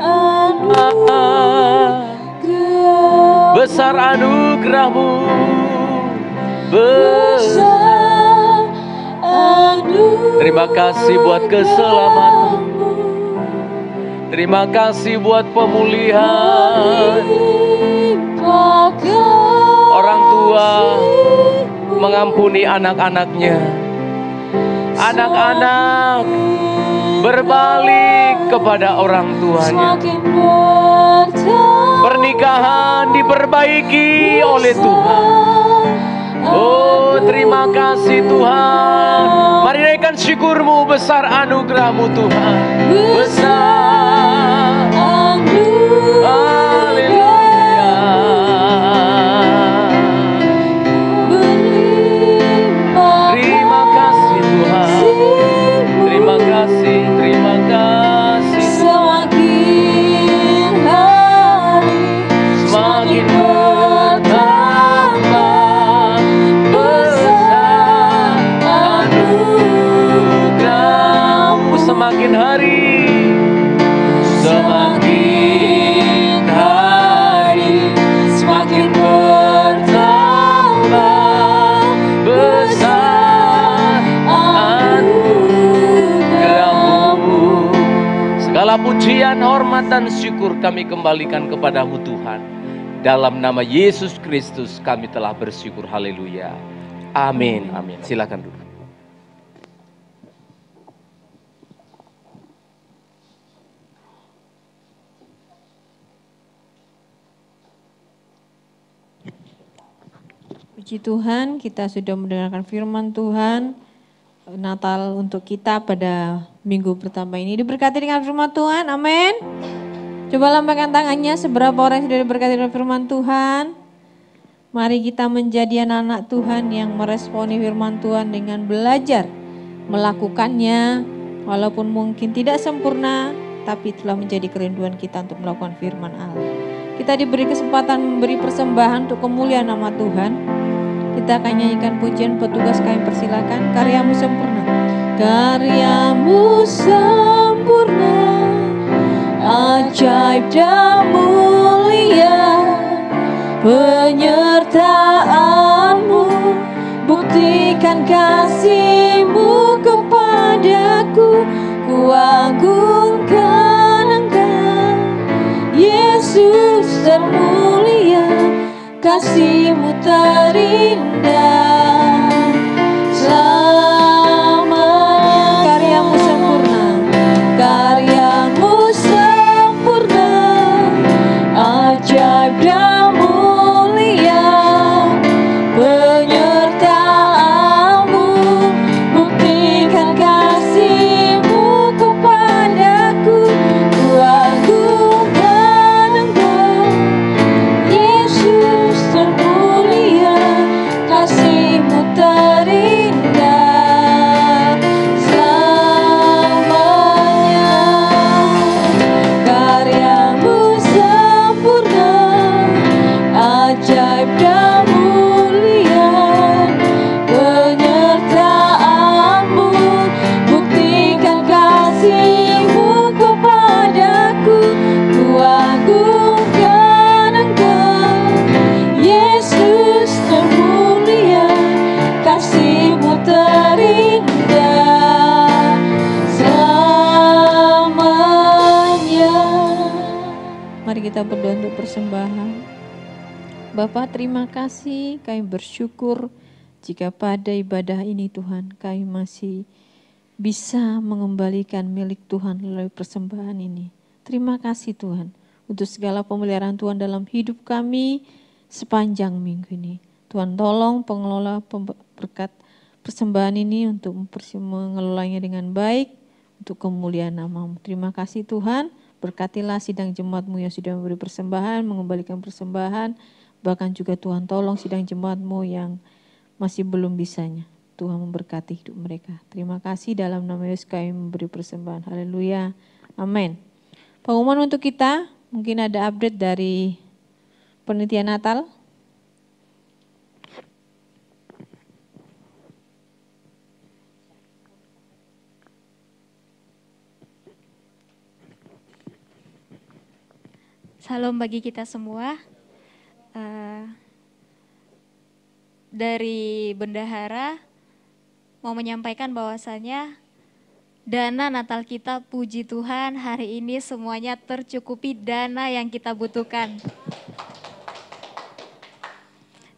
anugerah, besar anugerah-Mu, besar anugerah. Terima kasih buat keselamatan, terima kasih buat pemulihan. Orang tua mengampuni anak-anaknya, anak-anak berbalik kepada orang tuanya. Pernikahan diperbaiki oleh Tuhan. Oh, terima kasih Tuhan. Mari naikkan syukur-Mu, besar anugerah-Mu Tuhan. Besar haleluya. Terima kasih Tuhan. Terima kasih, terima kasih. Semakin hari Semakin bertambah besar anugerah-Mu. Semakin hari, semakin hari, semakin bertambah besar anugerah-Mu. Segala pujian, hormat, dan syukur kami kembalikan kepadamu Tuhan. Dalam nama Yesus Kristus kami telah bersyukur. Haleluya. Amin. Amin. Silakan duduk. Puji Tuhan, kita sudah mendengarkan firman Tuhan. Natal untuk kita pada minggu pertama ini diberkati dengan firman Tuhan. Amin. Coba lambaikan tangannya, seberapa orang yang sudah diberkati dengan firman Tuhan. Mari kita menjadi anak-anak Tuhan yang meresponi firman Tuhan dengan belajar melakukannya, walaupun mungkin tidak sempurna, tapi telah menjadi kerinduan kita untuk melakukan firman Allah. Kita diberi kesempatan memberi persembahan untuk kemuliaan nama Tuhan. Kita akan nyanyikan pujian, petugas kami persilakan. Karyamu sempurna, karyamu sempurna, ajaib dan mulia, penyertaan-Mu, buktikan kasih-Mu kepadaku, ku agungkan Engkau, Yesus termulia, kasih-Mu terindah, selamanya. Karyamu sempurna, karyamu sempurna, ajaib dan mulia, penyertaan-Mu, buktikan kasih-Mu kepadaku, ku agungkan Engkau, Yesus termulia, kasih-Mu terindah, selamanya. Karyamu sempurna, ajaib dan mulia, penyertaan-Mu, buktikan kasih-Mu kepadaku, ku agungkan Engkau, Yesus termulia, kasih-Mu terindah, selamanya. mari kita berdoa untuk persembahan. Bapa, terima kasih, kami bersyukur jika pada ibadah ini Tuhan kami masih bisa mengembalikan milik Tuhan melalui persembahan ini. Terima kasih Tuhan untuk segala pemeliharaan Tuhan dalam hidup kami sepanjang minggu ini. Tuhan tolong pengelola berkat persembahan ini untuk mengelolanya dengan baik untuk kemuliaan nama-Mu. Terima kasih Tuhan, berkatilah sidang jemaat-Mu yang sudah memberi persembahan, mengembalikan persembahan, bahkan juga Tuhan tolong sidang jemaat-Mu yang masih belum bisanya. Tuhan memberkati hidup mereka. Terima kasih dalam nama Yesus kami memberi persembahan. Haleluya. Amin. Pengumuman untuk kita, mungkin ada update dari panitia Natal. Salam bagi kita semua. Dari bendahara mau menyampaikan bahwasanya dana Natal kita, puji Tuhan, hari ini semuanya tercukupi dana yang kita butuhkan.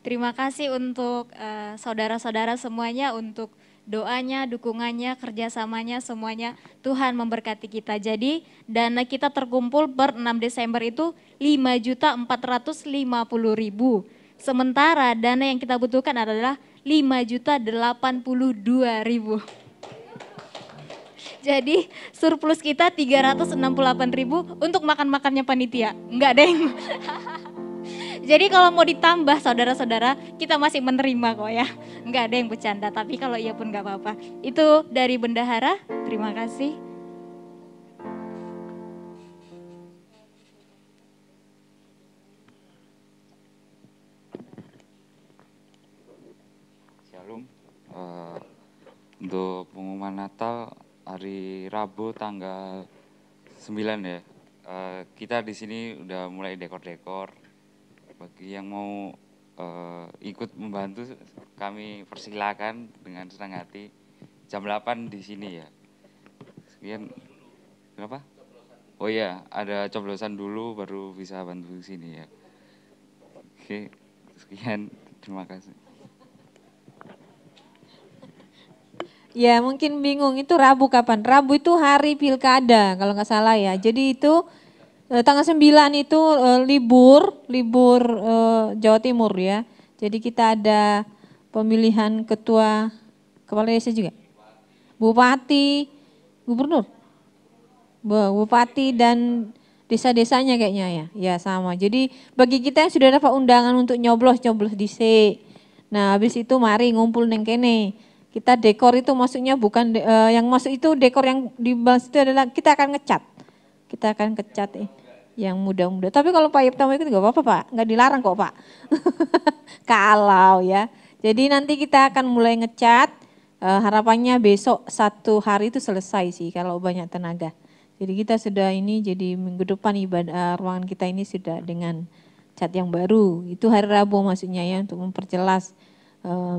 Terima kasih untuk saudara-saudara semuanya, untuk doanya, dukungannya, kerjasamanya, semuanya. Tuhan memberkati kita. Jadi dana kita terkumpul per 6 Desember itu 5.450.000. Sementara dana yang kita butuhkan adalah 5.082.000. Jadi surplus kita 368.000 untuk makan-makannya panitia. Enggak deng. Jadi kalau mau ditambah saudara-saudara, kita masih menerima kok ya. Enggak ada yang bercanda, tapi kalau iya pun enggak apa-apa. Itu dari bendahara, terima kasih. Shalom. Untuk pengumuman Natal hari Rabu tanggal 9 ya. Kita di sini udah mulai dekor-dekor. Bagi yang mau ikut membantu, kami persilakan dengan senang hati. Jam 8 di sini ya. Sekian. Kenapa? Oh iya, ada coblosan dulu baru bisa bantu di sini ya. Oke, sekian. Terima kasih. Ya mungkin bingung itu Rabu kapan? Rabu itu hari pilkada kalau nggak salah ya. Jadi itu tanggal 9 itu libur Jawa Timur ya. Jadi kita ada pemilihan ketua kepala desa juga. Bupati, gubernur. Bupati dan desa-desanya kayaknya ya. Ya sama. Jadi bagi kita yang sudah dapat undangan untuk nyoblos dhisik. Nah, habis itu mari ngumpul neng kene. Kita dekor itu maksudnya bukan yang masuk itu dekor yang dibahas itu adalah kita akan ngecat. Kita akan ngecat yang muda-muda. Tapi kalau Pak Yipta mau ikut nggak apa-apa Pak, nggak dilarang kok Pak. Kalau ya. Jadi nanti kita akan mulai ngecat. Harapannya besok 1 hari itu selesai sih kalau banyak tenaga. Jadi kita sudah ini jadi minggu depan ibadah ruangan kita ini sudah dengan cat yang baru. Itu hari Rabu maksudnya ya untuk memperjelas.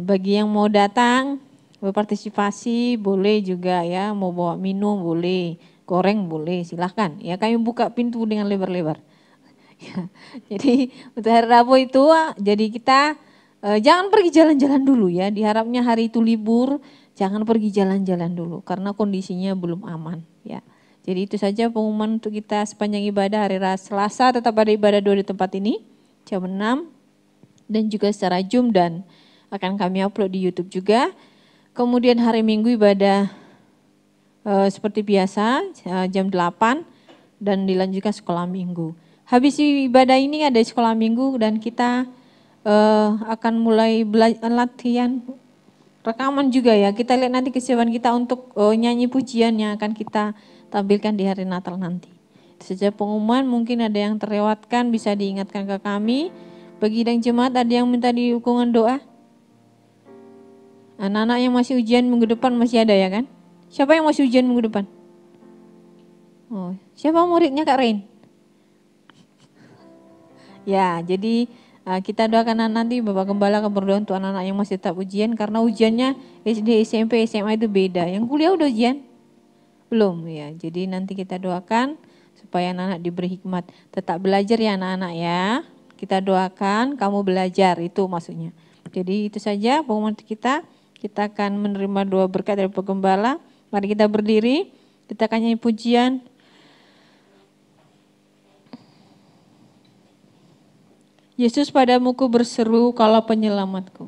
Bagi yang mau datang berpartisipasi boleh juga ya, mau bawa minum boleh. Goreng boleh, silahkan. Ya kami buka pintu dengan lebar-lebar. Ya, jadi untuk hari Rabu itu, jadi kita jangan pergi jalan-jalan dulu ya. Diharapnya hari itu libur, jangan pergi jalan-jalan dulu karena kondisinya belum aman. Ya, jadi itu saja pengumuman untuk kita sepanjang ibadah hari Selasa. Tetap ada ibadah 2 di tempat ini jam 6 dan juga secara Zoom dan akan kami upload di YouTube juga. Kemudian hari Minggu ibadah seperti biasa jam 8 dan dilanjutkan sekolah minggu. Habis ibadah ini ada sekolah minggu dan kita akan mulai latihan rekaman juga ya. Kita lihat nanti kesiapan kita untuk nyanyi pujian yang akan kita tampilkan di hari Natal nanti. Itu saja pengumuman, mungkin ada yang terlewatkan bisa diingatkan ke kami. Bagi sidang jemaat ada yang minta dukungan doa? Anak-anak yang masih ujian minggu depan masih ada ya kan? Siapa yang masih ujian minggu depan? Oh, siapa muridnya Kak Rain? Ya, jadi kita doakan nanti Bapak Gembala akan berdoa untuk anak-anak yang masih tetap ujian karena ujiannya SD, SMP, SMA itu beda. Yang kuliah udah ujian? Belum ya. Jadi nanti kita doakan supaya anak-anak diberi hikmat. Tetap belajar ya anak-anak ya. Kita doakan kamu belajar, itu maksudnya. Jadi itu saja pengumuman kita. Kita akan menerima doa berkat dari Bapak Gembala. Mari kita berdiri, kita akan nyanyi pujian. Yesus padamu ku berseru, Kaulah penyelamatku.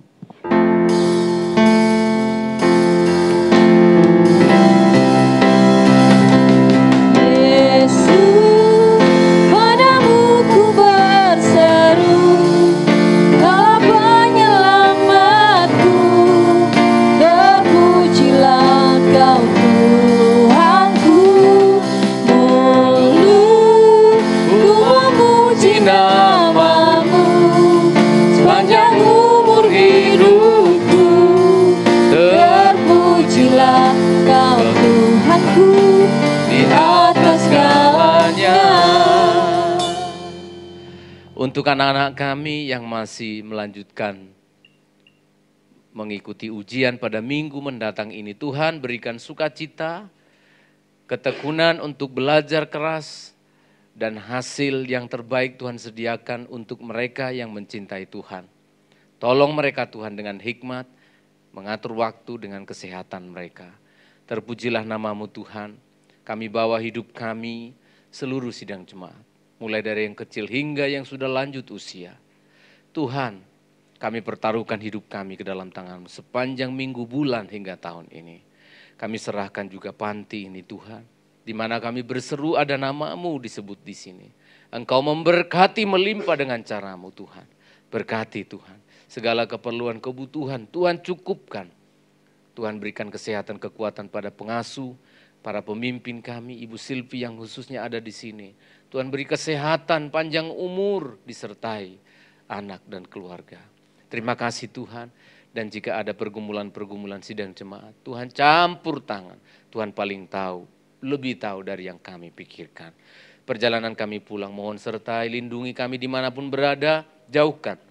Untuk anak-anak kami yang masih melanjutkan mengikuti ujian pada minggu mendatang ini, Tuhan berikan sukacita, ketekunan untuk belajar keras, dan hasil yang terbaik Tuhan sediakan untuk mereka yang mencintai Tuhan. Tolong mereka Tuhan dengan hikmat, mengatur waktu dengan kesehatan mereka. Terpujilah namamu Tuhan, kami bawa hidup kami, seluruh sidang jemaat. Mulai dari yang kecil hingga yang sudah lanjut usia. Tuhan, kami pertaruhkan hidup kami ke dalam tangan-Mu sepanjang minggu, bulan hingga tahun ini. Kami serahkan juga panti ini Tuhan, di mana kami berseru ada nama-Mu disebut di sini. Engkau memberkati melimpah dengan cara-Mu Tuhan. Berkati Tuhan, segala keperluan kebutuhan Tuhan cukupkan. Tuhan berikan kesehatan kekuatan pada pengasuh, para pemimpin kami, Ibu Silvi yang khususnya ada di sini. Tuhan beri kesehatan, panjang umur, disertai anak dan keluarga. Terima kasih Tuhan. Dan jika ada pergumulan-pergumulan sidang jemaat, Tuhan campur tangan. Tuhan paling tahu, lebih tahu dari yang kami pikirkan. Perjalanan kami pulang, mohon sertai, lindungi kami dimanapun berada, jauhkan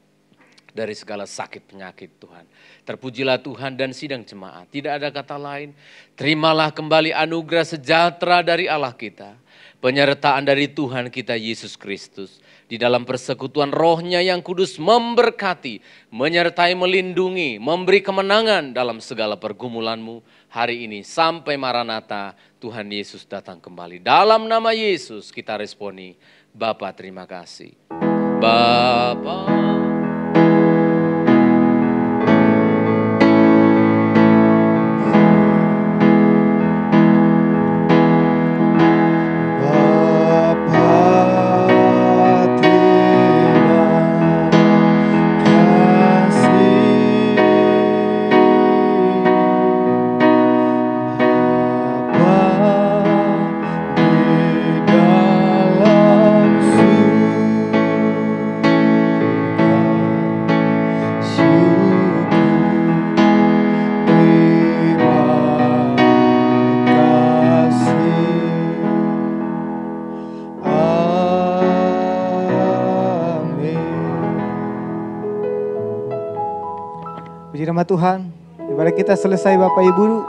dari segala sakit penyakit Tuhan. Terpujilah Tuhan dan sidang jemaat. Tidak ada kata lain, terimalah kembali anugerah sejahtera dari Allah kita. Penyertaan dari Tuhan kita Yesus Kristus. Di dalam persekutuan rohnya yang kudus memberkati, menyertai, melindungi, memberi kemenangan dalam segala pergumulanmu hari ini. Sampai Maranatha Tuhan Yesus datang kembali. Dalam nama Yesus kita responi, Bapa terima kasih. Bapa. Puji nama Tuhan. Daripada kita selesai Bapak Ibu